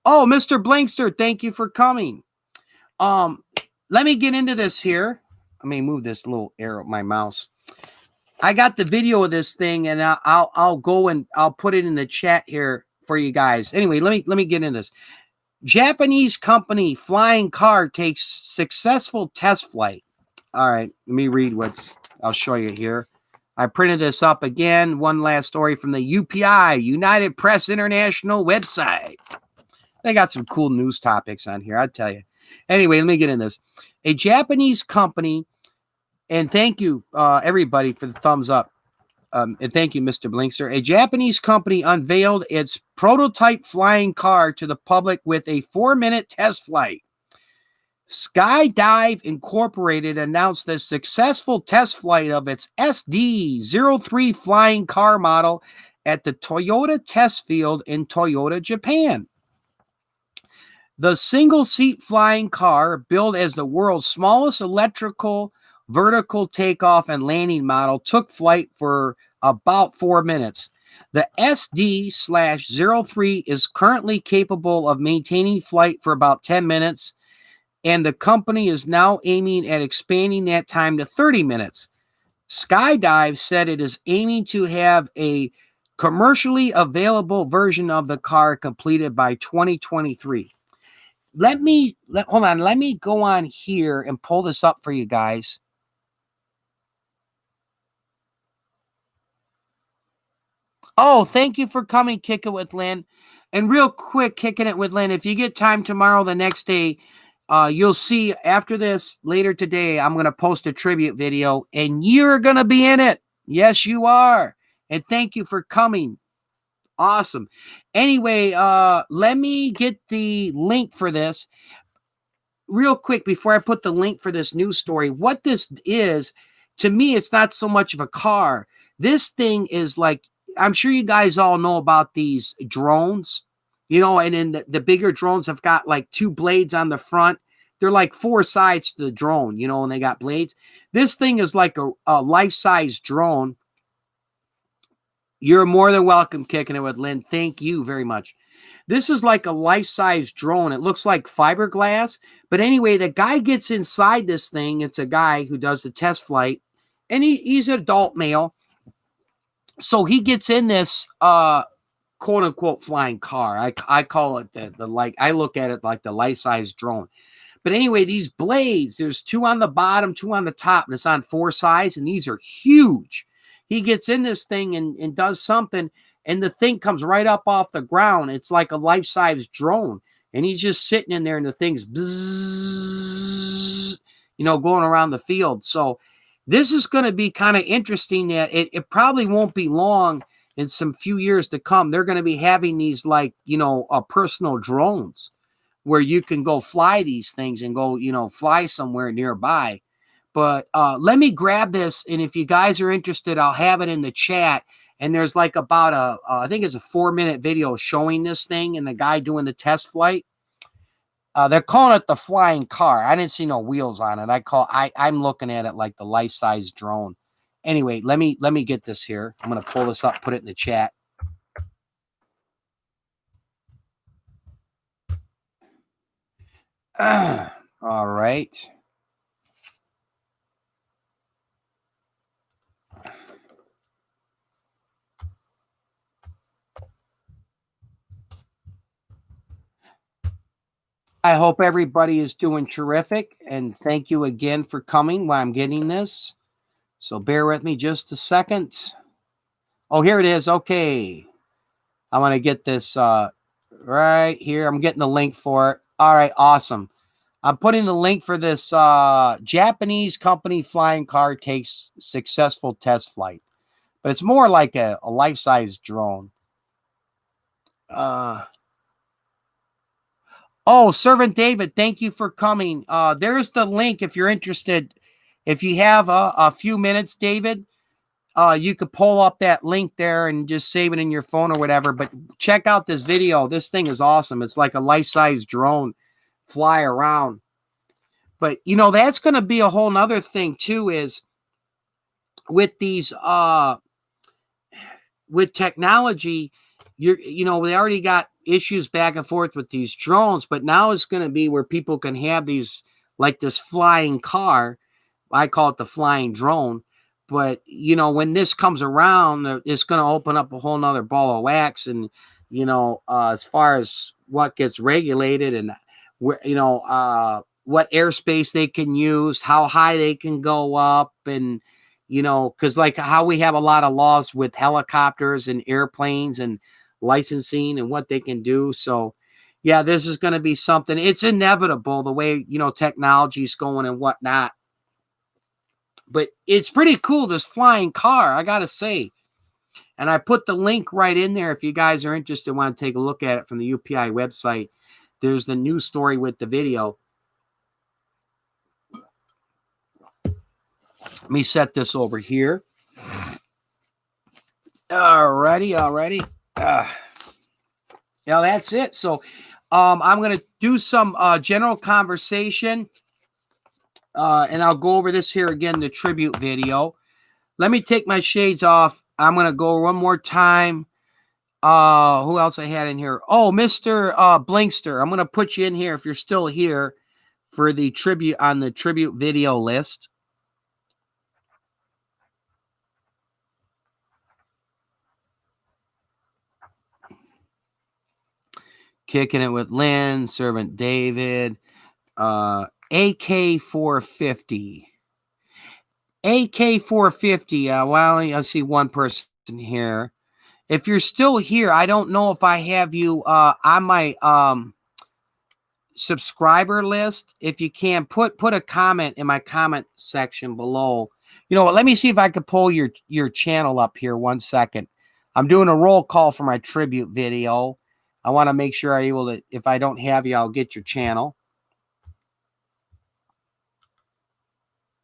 Oh, Mr. Blinkster, thank you for coming. Let me get into this here. Let me move this little arrow, my mouse. I got the video of this thing, and I'll go and I'll put it in the chat here for you guys. Anyway, let me get into this. Japanese company flying car takes successful test flight. All right, let me read I'll show you here. I printed this up again. One last story from the UPI, United Press International website. They got some cool news topics on here, I tell you. Anyway, let me get in this. A Japanese company, and thank you, everybody, for the thumbs up. And thank you, Mr. Blinkster. A Japanese company unveiled its prototype flying car to the public with a 4-minute test flight. Skydive Incorporated announced the successful test flight of its SD-03 flying car model at the Toyota test field in Toyota, Japan. The single-seat flying car, billed as the world's smallest electrical vertical takeoff and landing model, took flight for about 4 minutes. The SD/03 is currently capable of maintaining flight for about 10 minutes, and the company is now aiming at expanding that time to 30 minutes. Skydive said it is aiming to have a commercially available version of the car completed by 2023. Let me go on here and pull this up for you guys. Oh, thank you for coming, Kick It with Lynn. And real quick, Kicking It with Lynn, if you get time tomorrow, the next day, you'll see after this, later today, I'm going to post a tribute video, and you're going to be in it. Yes, you are. And thank you for coming. Awesome. Anyway, let me get the link for this. Real quick, before I put the link for this news story, what this is, to me, it's not so much of a car. This thing is like, I'm sure you guys all know about these drones, and then the bigger drones have got like 2 blades on the front. They're like 4 sides to the drone, and they got blades. This thing is like a life-size drone. You're more than welcome, Kicking It with Lynn. Thank you very much. This is like a life-size drone. It looks like fiberglass. But anyway, the guy gets inside this thing. It's a guy who does the test flight. And he's an adult male. So he gets in this quote-unquote flying car. I call it I look at it like the life-size drone. But anyway, these blades, there's 2 on the bottom, 2 on the top. And it's on 4 sides. And these are huge. He gets in this thing and does something, and the thing comes right up off the ground. It's like a life-size drone, and he's just sitting in there, and the thing's bzzz, going around the field. So this is going to be kind of interesting. That it probably won't be long in some few years to come. They're going to be having these personal drones where you can go fly these things and go fly somewhere nearby. But let me grab this, and if you guys are interested, I'll have it in the chat. And there's like about I think it's a 4-minute video showing this thing and the guy doing the test flight. They're calling it the flying car. I didn't see no wheels on it. I'm looking at it like the life-size drone. Anyway, let me get this here. I'm going to pull this up, put it in the chat. All right. I hope everybody is doing terrific, and thank you again for coming while I'm getting this. So bear with me just a second. Oh, here it is. Okay. I want to get this right here. I'm getting the link for it. All right, awesome. I'm putting the link for this Japanese company flying car takes successful test flight. But it's more like a life-size drone. Oh, Servant David, thank you for coming. There's the link if you're interested. If you have a few minutes, David, you could pull up that link there and just save it in your phone or whatever. But check out this video. This thing is awesome. It's like a life-size drone fly around. But, that's going to be a whole nother thing, too, is with these, with technology, they already got issues back and forth with these drones, but now it's going to be where people can have these, like this flying car. I call it the flying drone. But, when this comes around, it's going to open up a whole nother ball of wax. And, as far as what gets regulated and, what airspace they can use, how high they can go up. And, because like how we have a lot of laws with helicopters and airplanes and licensing and what they can do. So, Yeah, this is going to be something. It's inevitable the way, technology is going and whatnot. But it's pretty cool, this flying car, I got to say. And I put the link right in there if you guys are interested, want to take a look at it from the UPI website. There's the news story with the video. Let me set this over here. Alrighty. Yeah, that's it. So I'm going to do some general conversation. And I'll go over this here again, the tribute video. Let me take my shades off. I'm going to go one more time. Who else I had in here? Oh, Mr. Blinkster. I'm going to put you in here if you're still here for the tribute on the tribute video list. Kicking it with Lynn, Servant David, AK-450. AK-450. Well, I see one person here. If you're still here, I don't know if I have you on my subscriber list. If you can, put a comment in my comment section below. You know what? Let me see if I can pull your channel up here. 1 second. I'm doing a roll call for my tribute video. I want to make sure I'm able to, if I don't have you, I'll get your channel.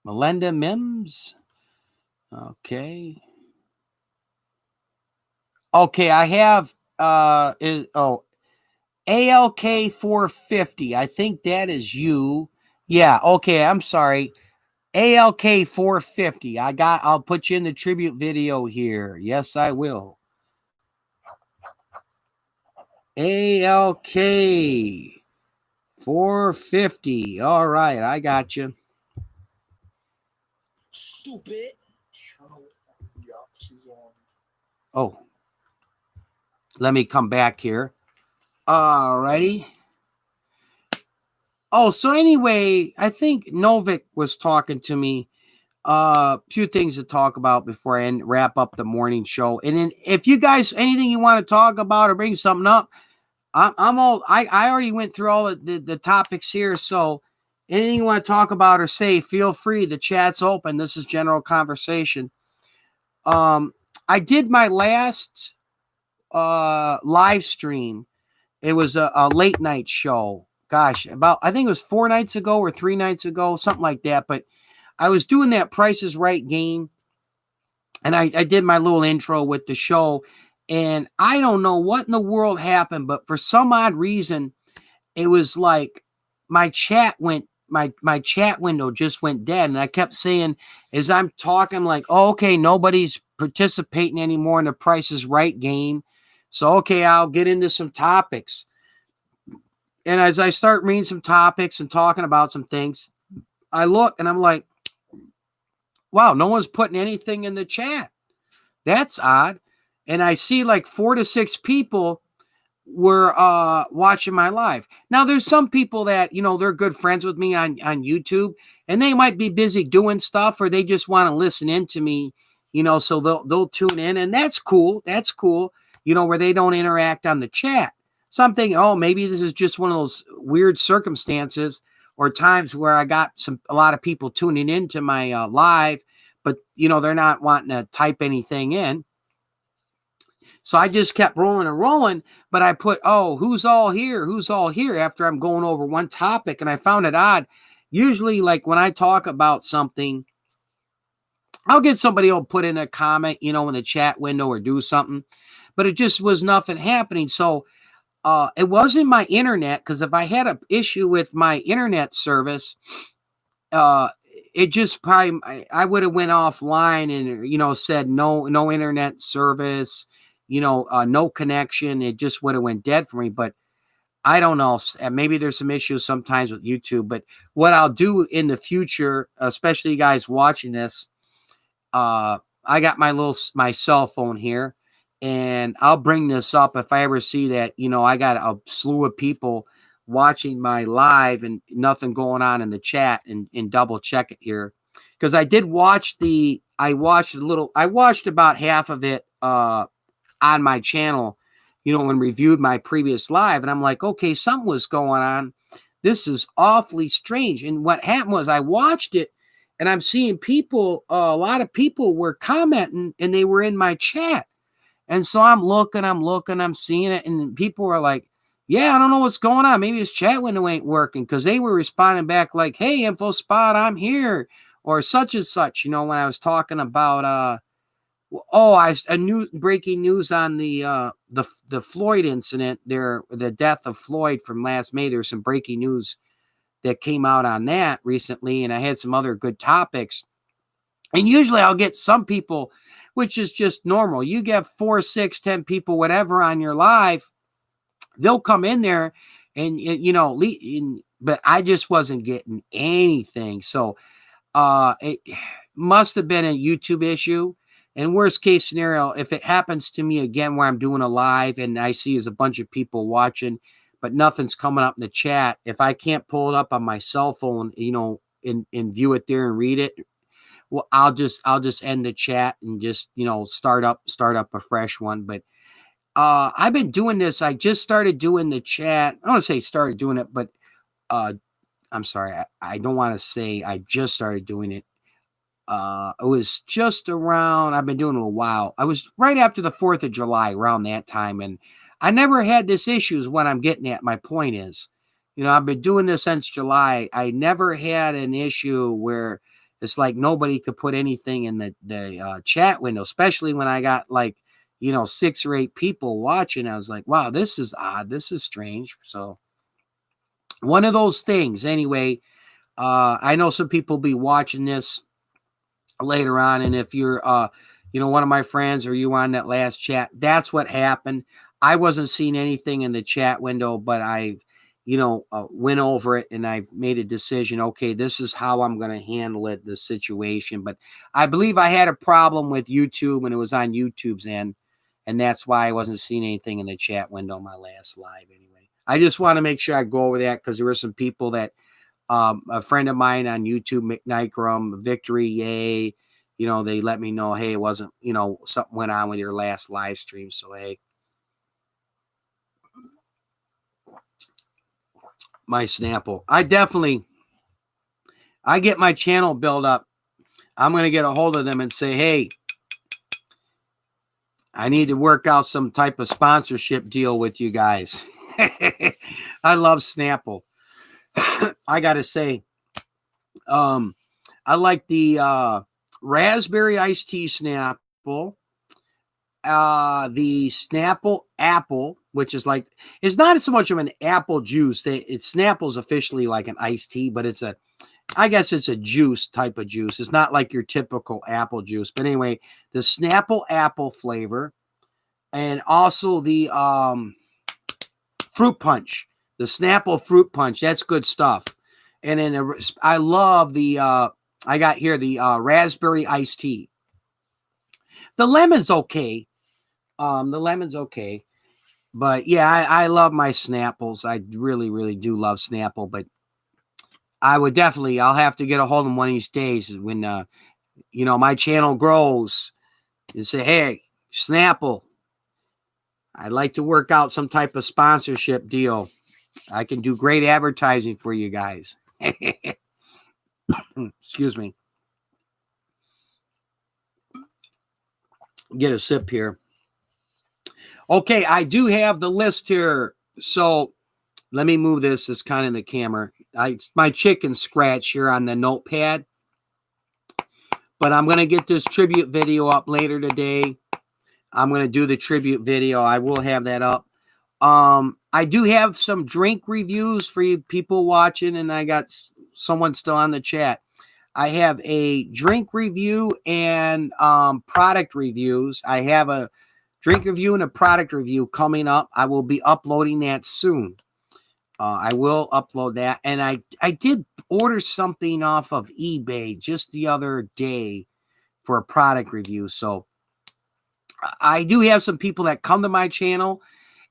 Melinda Mims. Okay. Okay, I have ALK 450. I think that is you. Yeah, okay, I'm sorry. ALK 450. I'll put you in the tribute video here. Yes, I will. ALK 450. All right, I got you. Stupid. Oh. Let me come back here. Alrighty. Oh, so anyway, I think Novik was talking to me. Few things to talk about before I wrap up the morning show. And then if you guys, anything you want to talk about or bring something up, I already went through all the topics here. So anything you want to talk about or say, feel free. The chat's open. This is general conversation. I did my last live stream. It was a late night show. Gosh, I think it was 4 nights ago or 3 nights ago, something like that. But I was doing that Price is Right game, and I did my little intro with the show, and I don't know what in the world happened, but for some odd reason, it was like my chat window just went dead, and I kept saying as I'm talking, like, oh, okay, nobody's participating anymore in the Price is Right game. So, okay, I'll get into some topics. And as I start reading some topics and talking about some things, I look and I'm like, wow, no one's putting anything in the chat. That's odd. And I see like 4 to 6 people were watching my live. Now, there's some people that, they're good friends with me on YouTube, and they might be busy doing stuff, or they just want to listen in to me, so they'll tune in, and that's cool. That's cool. Where they don't interact on the chat. Something, maybe this is just one of those weird circumstances or times where I got a lot of people tuning into my live, but, they're not wanting to type anything in. So I just kept rolling, but I put, who's all here? Who's all here after I'm going over one topic? And I found it odd. Usually, like when I talk about something, I'll get somebody who'll put in a comment, in the chat window or do something. But it just was nothing happening. So it wasn't my internet, because if I had an issue with my internet service, it just probably, I would have went offline and, said no internet service, no connection. It just would have went dead for me. But I don't know. Maybe there's some issues sometimes with YouTube. But what I'll do in the future, especially you guys watching this, I got my cell phone here. And I'll bring this up if I ever see that, I got a slew of people watching my live and nothing going on in the chat, and double check it here. Because I did watch I watched about half of it on my channel, and reviewed my previous live. And I'm like, okay, something was going on. This is awfully strange. And what happened was I watched it and I'm seeing people, a lot of people were commenting and they were in my chat. And so I'm looking, I'm seeing it. And people were like, yeah, I don't know what's going on. Maybe his chat window ain't working, because they were responding back like, hey, Info Spot, I'm here, or such and such. When I was talking about a new breaking news on the Floyd incident there, the death of Floyd from last May. There's some breaking news that came out on that recently, and I had some other good topics. And usually I'll get some people, which is just normal. You get 4, 6, 10 people, whatever, on your live. They'll come in there and, but I just wasn't getting anything. So it must have been a YouTube issue. And worst case scenario, if it happens to me again where I'm doing a live and I see there's a bunch of people watching, but nothing's coming up in the chat, if I can't pull it up on my cell phone, and view it there and read it, well, I'll just end the chat and just, start up a fresh one. But I've been doing this. I just started doing the chat. I don't want to say started doing it, but I'm sorry. I don't want to say I just started doing it. It was just around, I've been doing it a while. I was right after the 4th of July, around that time. And I never had this issue is what I'm getting at. My point is, I've been doing this since July. I never had an issue where it's like nobody could put anything in the chat window, especially when I got 6 or 8 people watching. I was like, wow, this is odd. This is strange. So one of those things anyway. I know some people will be watching this later on. And if you're, one of my friends or you on that last chat, that's what happened. I wasn't seeing anything in the chat window, but I've, went over it and I've made a decision. Okay, this is how I'm going to handle it, the situation. But I believe I had a problem with YouTube and it was on YouTube's end. And that's why I wasn't seeing anything in the chat window on my last live anyway. I just want to make sure I go over that because there were some people that, a friend of mine on YouTube, McNikram, Victory, yay. They let me know, hey, it wasn't, something went on with your last live stream. So, hey, my Snapple. I get my channel built up. I'm going to get a hold of them and say, hey, I need to work out some type of sponsorship deal with you guys. I love Snapple. I got to say, I like the raspberry iced tea Snapple, the Snapple apple, which is it's not so much of an apple juice. Snapple's officially like an iced tea, but I guess it's a juice type of juice. It's not like your typical apple juice. But anyway, the Snapple apple flavor, and also the fruit punch, the Snapple fruit punch. That's good stuff. And then I love the, I got here the raspberry iced tea. The lemon's okay. But yeah, I love my Snapples. I really, really do love Snapple. But I'll have to get a hold of them one of these days when, my channel grows and say, hey, Snapple, I'd like to work out some type of sponsorship deal. I can do great advertising for you guys. Excuse me. Get a sip here. Okay, I do have the list here. So let me move this. It's kind of in the camera. My chicken scratch here on the notepad. But I'm going to get this tribute video up later today. I'm going to do the tribute video. I will have that up. I do have some drink reviews for you people watching, and I got someone still on the chat. I have a drink review and product reviews. I have a drink review and a product review coming up. I will be uploading that soon. I will upload that. And I did order something off of eBay just the other day for a product review. So I do have some people that come to my channel,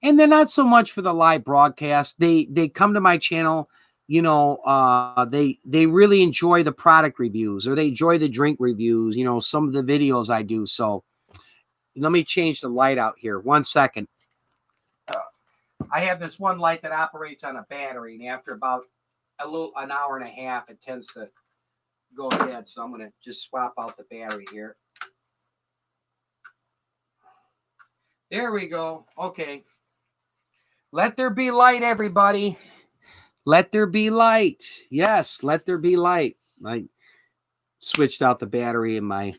and they're not so much for the live broadcast. They come to my channel, they really enjoy the product reviews, or they enjoy the drink reviews, some of the videos I do. So let me change the light out here. 1 second. I have this one light that operates on a battery, and after about an hour and a half, it tends to go dead. So I'm going to just swap out the battery here. There we go. Okay. Let there be light, everybody. Let there be light. Yes, let there be light. I switched out the battery in my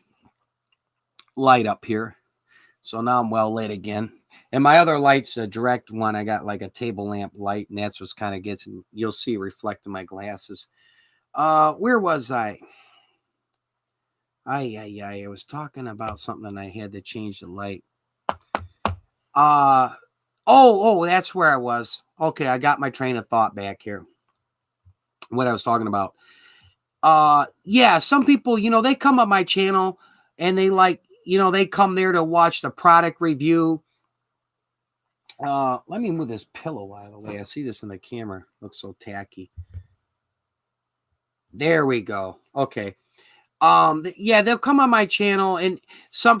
light up here. So now I'm well lit again. And my other light's a direct one. I got like a table lamp light, and that's what's kind of gets, you'll see reflecting my glasses. Where was I? I was talking about something and I had to change the light. Oh, that's where I was. Okay, I got my train of thought back here. What I was talking about. Yeah, some people, they come on my channel and they they come there to watch the product review. Let me move this pillow out of the way. I see this in the camera. Looks so tacky. There we go. Okay. Yeah, they'll come on my channel, and some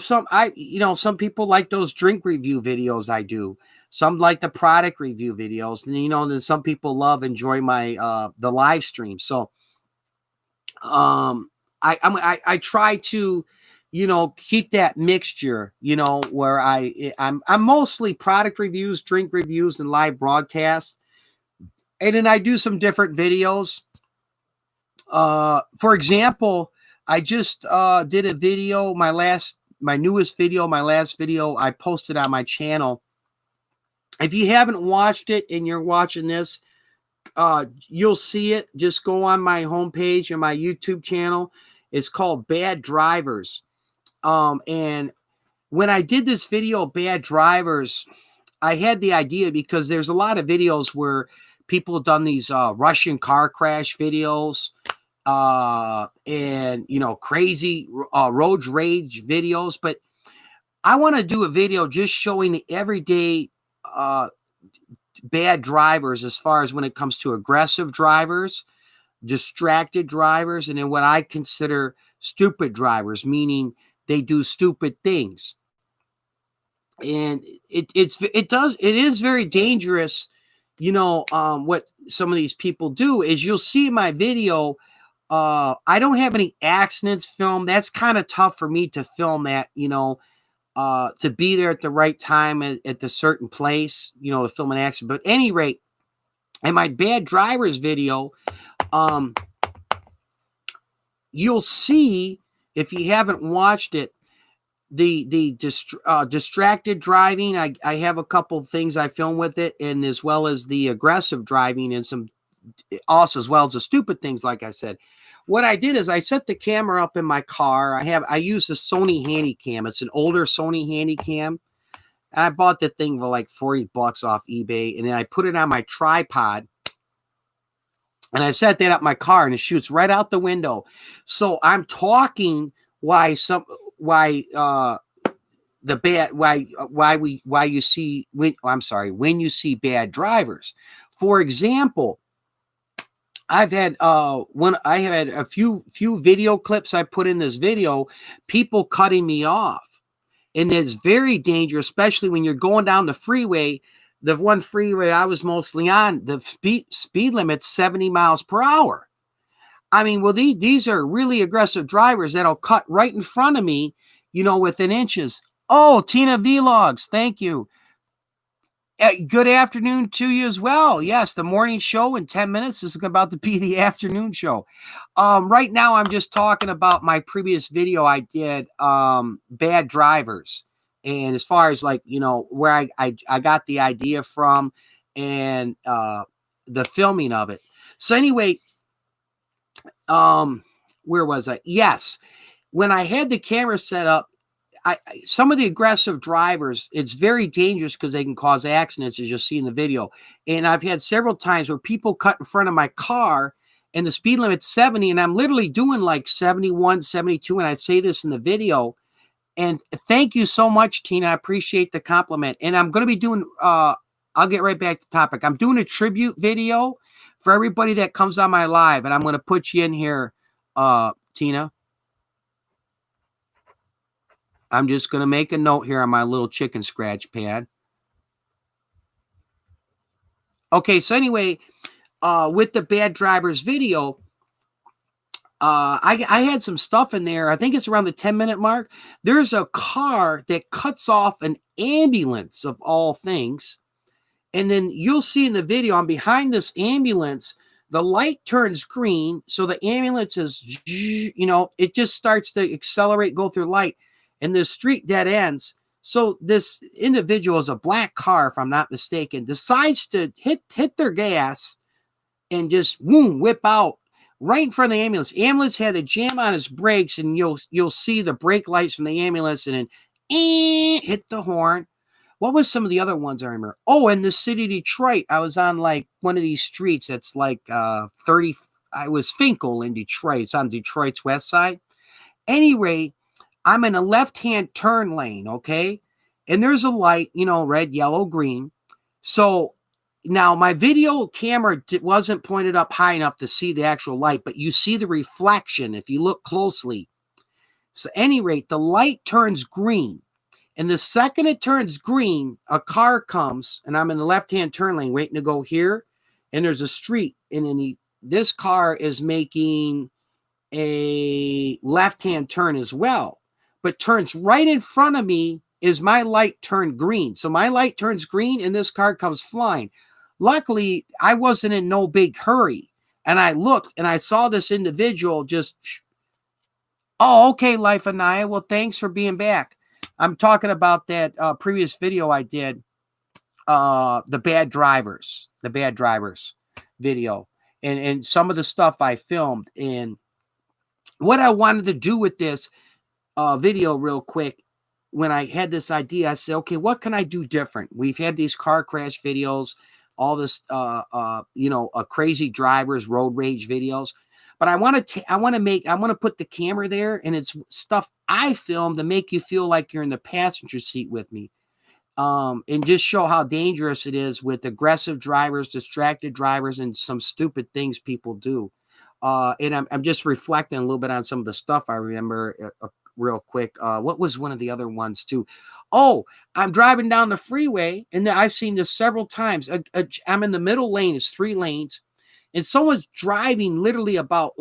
people like those drink review videos I do. Some like the product review videos, and then some people enjoy my the live stream. So I try to keep that mixture, where I'm mostly product reviews, drink reviews, and live broadcasts. And then I do some different videos. For example, I just did a video, my last video I posted on my channel. If you haven't watched it and you're watching this, you'll see it. Just go on my homepage and my YouTube channel. It's called Bad Drivers. And when I did this video, Bad Drivers, I had the idea because there's a lot of videos where people have done these Russian car crash videos, and crazy road rage videos, but I want to do a video just showing the everyday bad drivers, as far as when it comes to aggressive drivers, distracted drivers, and then what I consider stupid drivers, meaning they do stupid things. And it is very dangerous. What some of these people do is, you'll see in my video, I don't have any accidents filmed. That's kind of tough for me to film that, to be there at the right time at the certain place, to film an accident. But at any rate, in my Bad Drivers video, you'll see, if you haven't watched it, the distracted driving. I have a couple of things I film with it, and as well as the aggressive driving, and some also as well as the stupid things. Like I said, what I did is I set the camera up in my car. I use a Sony Handycam. It's an older Sony Handycam. And I bought the thing for like $40 off eBay, and then I put it on my tripod, and I set that up in my car, and it shoots right out the window. So I'm talking when you see bad drivers. For example, I've had a few video clips I put in this video, people cutting me off. And it's very dangerous, especially when you're going down the freeway. The one freeway I was mostly on, the speed limit's 70 miles per hour. I mean, well, these are really aggressive drivers that'll cut right in front of me, within inches. Oh, Tina Vlogs, thank you. Good afternoon to you as well. Yes, the morning show in 10 minutes is about to be the afternoon show. Right now, I'm just talking about my previous video I did, Bad Drivers. And as far as where I got the idea from, and the filming of it. So anyway, where was I? Yes. When I had the camera set up, some of the aggressive drivers, it's very dangerous because they can cause accidents, as you'll see in the video. And I've had several times where people cut in front of my car and the speed limit's 70, and I'm literally doing like 71, 72. And I say this in the video. And thank you so much, Tina. I appreciate the compliment. And I'm going to be doing, I'll get right back to the topic. I'm doing a tribute video for everybody that comes on my live. And I'm going to put you in here, Tina. I'm just going to make a note here on my little chicken scratch pad. Okay, so anyway, with the bad drivers video, I had some stuff in there. I think it's around the 10-minute mark. There's a car that cuts off an ambulance of all things. And then you'll see in the video, I'm behind this ambulance, the light turns green. So the ambulance is, it just starts to accelerate, go through light, and the street dead ends. So this individual is a black car, if I'm not mistaken, decides to hit their gas and just whip out right in front of the ambulance. Ambulance had to jam on his brakes, and you'll see the brake lights from the ambulance, and then hit the horn. What was some of the other ones I remember? Oh, in the city of Detroit, I was on like one of these streets that's like 30. I was Finkel in Detroit. It's on Detroit's west side. Anyway, I'm in a left-hand turn lane, okay? And there's a light, red, yellow, green. So now my video camera wasn't pointed up high enough to see the actual light, but you see the reflection if you look closely. So at any rate, the light turns green. And the second it turns green, a car comes, and I'm in the left-hand turn lane waiting to go here. And there's a street, and then this car is making a left-hand turn as well, but turns right in front of me is my light turned green. So my light turns green, and this car comes flying. Luckily, I wasn't in no big hurry. And I looked, and I saw this individual just, oh, okay, Life Anaya. Well, thanks for being back. I'm talking about that previous video I did, the bad drivers video, and some of the stuff I filmed. And what I wanted to do with this video real quick, when I had this idea, I said, okay, what can I do different? We've had these car crash videos, all this, crazy drivers, road rage videos. But I want to put the camera there, and it's stuff I filmed to make you feel like you're in the passenger seat with me. And just show how dangerous it is with aggressive drivers, distracted drivers, and some stupid things people do. And I'm just reflecting a little bit on some of the stuff I remember real quick. What was one of the other ones too? Oh, I'm driving down the freeway, and I've seen this several times. I'm in the middle lane. It's 3 lanes. And someone's driving literally about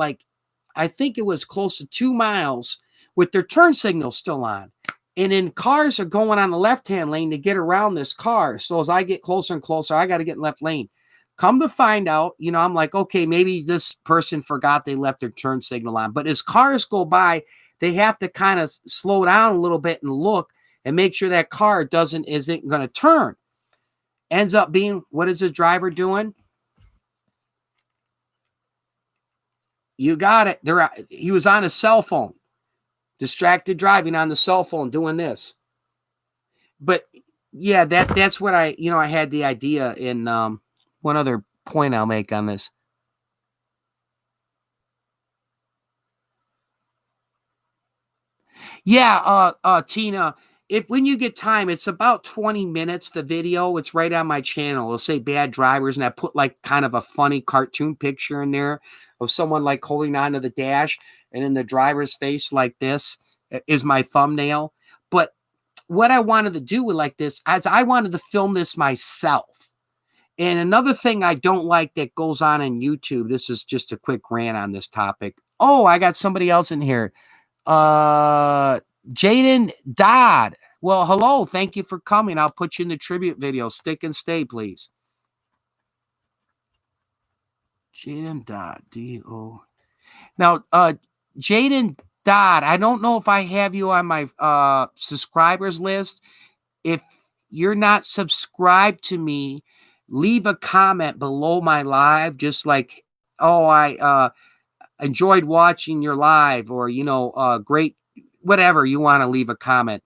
I think it was close to 2 miles with their turn signal still on. And then cars are going on the left-hand lane to get around this car. So as I get closer and closer, I got to get in left lane. Come to find out, I'm like, okay, maybe this person forgot they left their turn signal on. But as cars go by, they have to kind of slow down a little bit and look and make sure that car isn't going to turn. Ends up being, what is the driver doing? You got it. He was on his cell phone, distracted driving on the cell phone, doing this. But yeah, that's what I had the idea in. One other point I'll make on this. Yeah, Tina, when you get time, it's about 20 minutes, the video. It's right on my channel. It'll say bad drivers, and I put kind of a funny cartoon picture in there of someone holding onto the dash, and in the driver's face like this is my thumbnail. But what I wanted to do with this, as I wanted to film this myself. And another thing I don't like that goes on YouTube, this is just a quick rant on this topic. Oh, I got somebody else in here. Jaden Dodd. Well, hello. Thank you for coming. I'll put you in the tribute video. Stick and stay, please. Jaden Dodd. D-O. Now, Jaden Dodd, I don't know if I have you on my subscribers list. If you're not subscribed to me, leave a comment below my live, just like, oh, I enjoyed watching your live, or, great, whatever you want to leave a comment.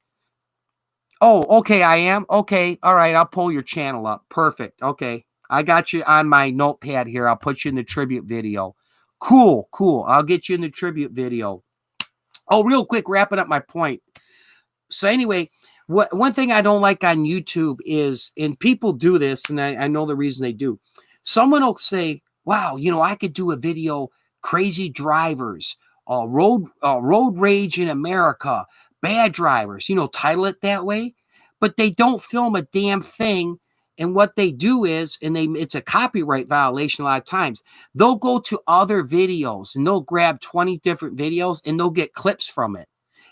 Oh, okay, I am. Okay, all right, I'll pull your channel up. Perfect. Okay, I got you on my notepad here. I'll put you in the tribute video. Cool. I'll get you in the tribute video. Oh, real quick, wrapping up my point. So anyway, one thing I don't like on YouTube is, and people do this, and I know the reason they do. Someone will say, wow, I could do a video, crazy drivers, road rage in America, bad drivers, title it that way. But they don't film a damn thing And what they do is, it's a copyright violation a lot of times. They'll go to other videos and they'll grab 20 different videos and they'll get clips from it.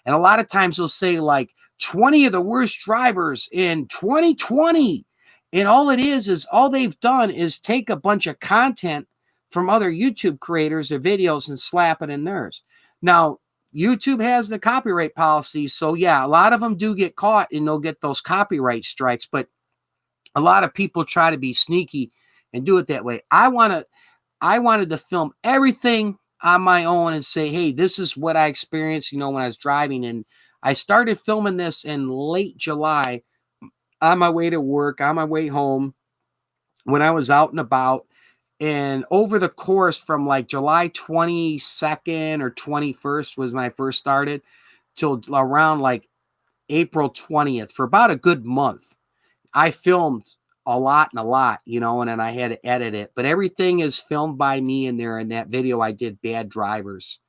And a lot of times they'll say like 20 of the worst drivers in 2020. And all it is all they've done is take a bunch of content from other YouTube creators, their videos, and slap it in theirs. Now, YouTube has the copyright policy. So yeah, a lot of them do get caught and they'll get those copyright strikes. But a lot of people try to be sneaky and do it that way. I wanted to film everything on my own and say, hey, this is what I experienced, when I was driving. And I started filming this in late July on my way to work, on my way home, when I was out and about. And over the course from like July 22nd or 21st was when I first started till around like April 20th, for about a good month, I filmed a lot, and then I had to edit it. But everything is filmed by me in there. In that video, I did bad drivers.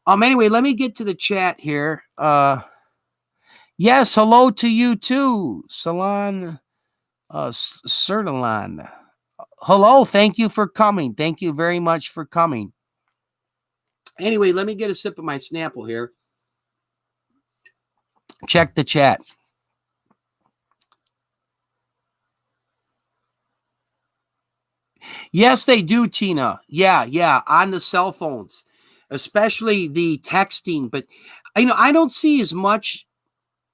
Anyway, let me get to the chat here. Yes, hello to you too, Salon, Sertalon. Hello, thank you for coming. Thank you very much for coming. Anyway, let me get a sip of my Snapple here. Check the chat. Yes, they do, Tina. Yeah, on the cell phones, especially the texting. But, I don't see as much.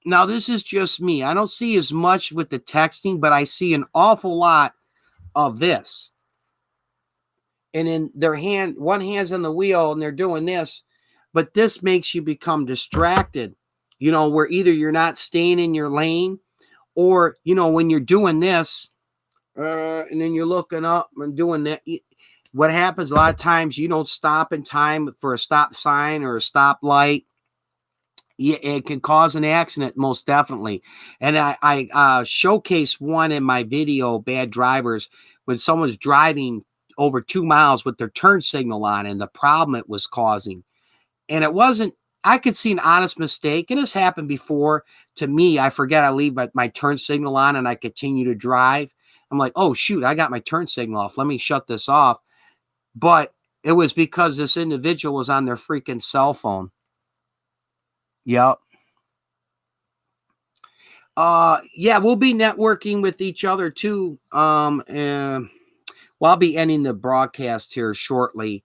Now, this is just me. I don't see as much with the texting, but I see an awful lot of this. And in their hand, one hand's on the wheel and they're doing this. But this makes you become distracted, where either you're not staying in your lane or, when you're doing this, and then you're looking up and doing that. What happens a lot of times, you don't stop in time for a stop sign or a stop light. It can cause an accident, most definitely. And I showcase one in my video, Bad Drivers, when someone's driving over 2 miles with their turn signal on and the problem it was causing. And it wasn't, I could see an honest mistake. And it's happened before to me. I forget I leave my turn signal on and I continue to drive. I'm like, oh, shoot, I got my turn signal off. Let me shut this off. But it was because this individual was on their freaking cell phone. Yep. Yeah, we'll be networking with each other too. I'll be ending the broadcast here shortly.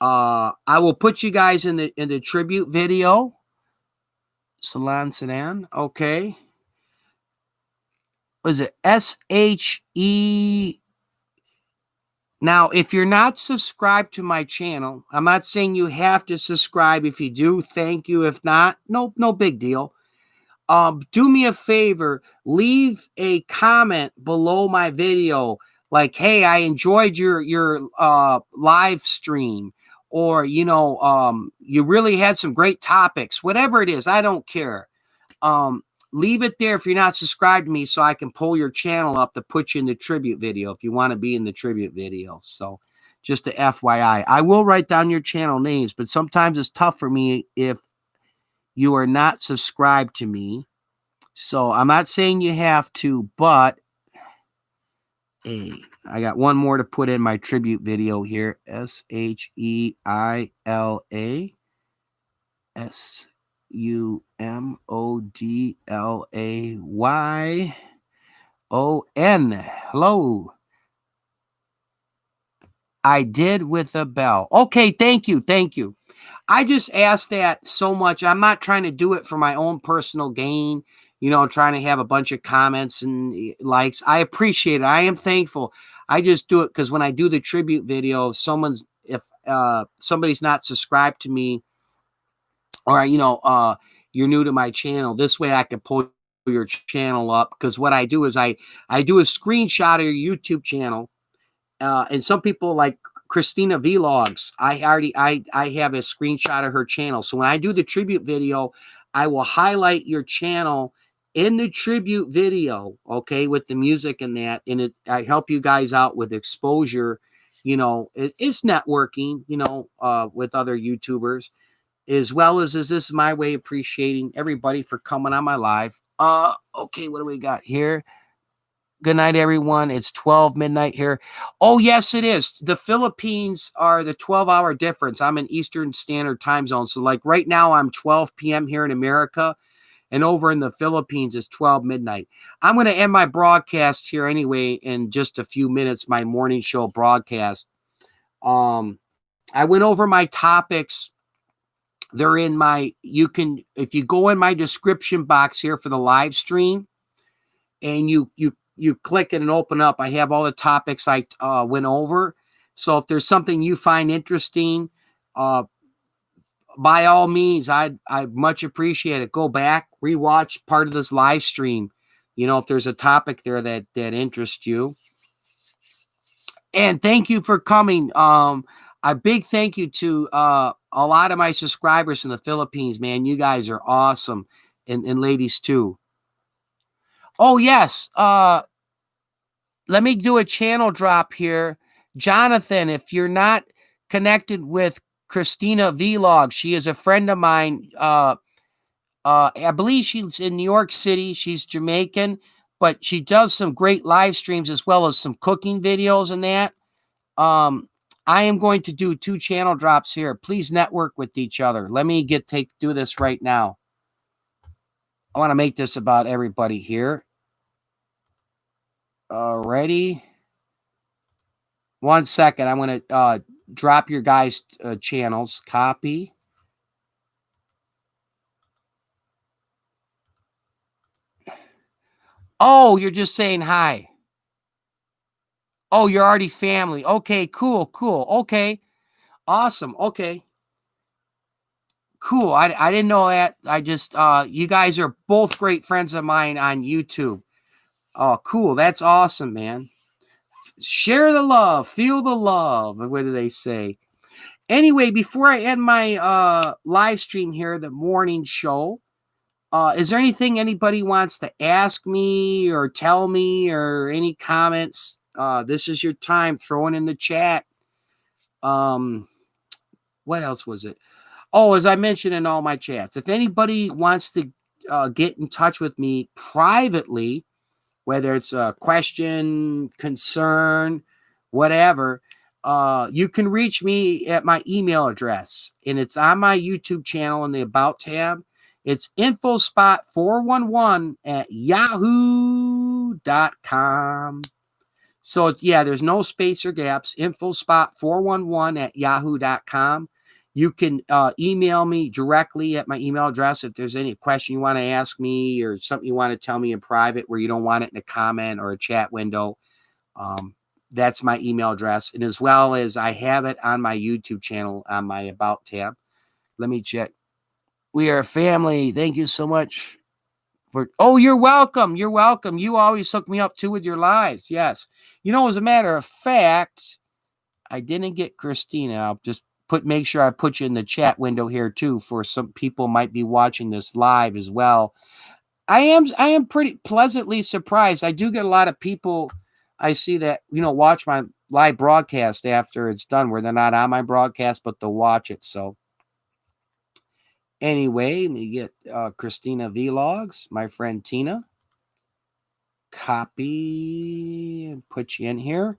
I will put you guys in the tribute video. Salon Sedan. Okay. Was it SHE? Now, if you're not subscribed to my channel, I'm not saying you have to subscribe. If you do, thank you. If not, no big deal. Do me a favor, leave a comment below my video, like, hey, I enjoyed your live stream, or you really had some great topics, whatever it is, I don't care. Leave it there if you're not subscribed to me so I can pull your channel up to put you in the tribute video if you want to be in the tribute video. So just a FYI, I will write down your channel names, but sometimes it's tough for me if you are not subscribed to me. So I'm not saying you have to, but hey, I got one more to put in my tribute video here. SHEILA SUMODLAYON. Hello. I did with a bell. Okay, thank you. I just asked that so much. I'm not trying to do it for my own personal gain, trying to have a bunch of comments and likes. I appreciate it. I am thankful. I just do it because when I do the tribute video, if somebody's not subscribed to me, or you're new to my channel, this way I can pull your channel up. Because what I do is I do a screenshot of your YouTube channel, and some people like Christina Vlogs, I have a screenshot of her channel. So when I do the tribute video, I will highlight your channel in the tribute video, okay, with the music and that, and I help you guys out with exposure. It's networking, with other YouTubers, as well as this is my way of appreciating everybody for coming on my live. Okay, what do we got here? Good night, everyone. It's 12 midnight here. Oh, yes, it is. The Philippines are the 12-hour difference. I'm in Eastern Standard Time Zone. So, like right now, I'm 12 p.m. here in America, and over in the Philippines, it's 12 midnight. I'm going to end my broadcast here anyway in just a few minutes, my morning show broadcast. I went over my topics. They're in my, if you go in my description box here for the live stream, and you click it and open up, I have all the topics I went over. So if there's something you find interesting, by all means, I much appreciate it. Go back, rewatch part of this live stream. If there's a topic there that interests you. And thank you for coming. A big thank you to a lot of my subscribers in the Philippines, man. You guys are awesome. And ladies too. Oh, yes. Let me do a channel drop here. Jonathan, if you're not connected with Christina Vlog, she is a friend of mine. I believe she's in New York City. She's Jamaican, but she does some great live streams as well as some cooking videos and that. I am going to do 2 channel drops here. Please network with each other. Let me do this right now. I want to make this about everybody here. Ready? 1 second. I'm going to drop your guys' channels. Copy. Oh, you're just saying hi. Oh, you're already family. Okay, cool. Okay. Awesome. Okay. Cool. I didn't know that. I just, you guys are both great friends of mine on YouTube. Oh, cool. That's awesome, man. Share the love. Feel the love. What do they say? Anyway, before I end my live stream here, the morning show, is there anything anybody wants to ask me or tell me or any comments? This is your time. Throw it in the chat. What else was it? Oh, as I mentioned in all my chats, if anybody wants to get in touch with me privately, whether it's a question, concern, whatever, you can reach me at my email address, and it's on my YouTube channel in the About tab. It's infospot411 at yahoo.com. So it's, there's no space or gaps. Infospot411 at yahoo.com. You can email me directly at my email address if there's any question you want to ask me or something you want to tell me in private where you don't want it in a comment or a chat window. That's my email address. And as well as I have it on my YouTube channel on my About tab. Let me check. We are a family. Thank you so much. Oh, you're welcome. You're welcome. You always hook me up too with your lives. Yes. As a matter of fact, I didn't get Christina. I'll just make sure I put you in the chat window here too, for some people might be watching this live as well. I am pretty pleasantly surprised. I do get a lot of people I see that, watch my live broadcast after it's done, where they're not on my broadcast, but they'll watch it. So anyway, let me get Christina Vlogs, my friend Tina. Copy and put you in here.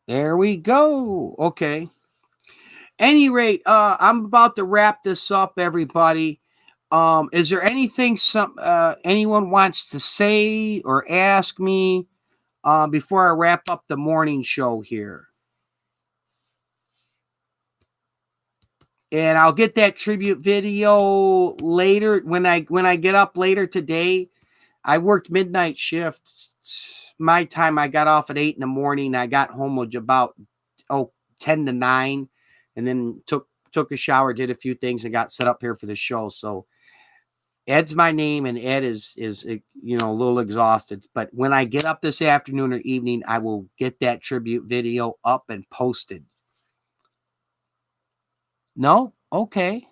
There we go. Okay. Any rate, I'm about to wrap this up, everybody. Is there anything anyone wants to say or ask me before I wrap up the morning show here? And I'll get that tribute video later when I get up later today. I worked midnight shifts. My time, I got off at 8 in the morning. I got home with about 10 to 9, and then took a shower, did a few things, and got set up here for the show. So Ed's my name, and Ed is a little exhausted. But when I get up this afternoon or evening, I will get that tribute video up and posted. No? Okay.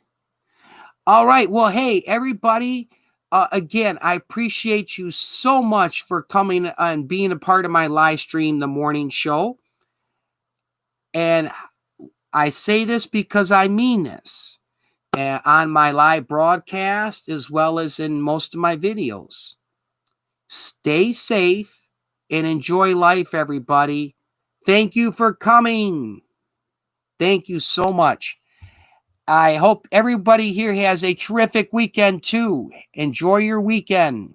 All right. Well, hey, everybody. Again, I appreciate you so much for coming and being a part of my live stream, the morning show. And I say this because I mean this. On my live broadcast, as well as in most of my videos. Stay safe and enjoy life, everybody. Thank you for coming. Thank you so much. I hope everybody here has a terrific weekend too. Enjoy your weekend.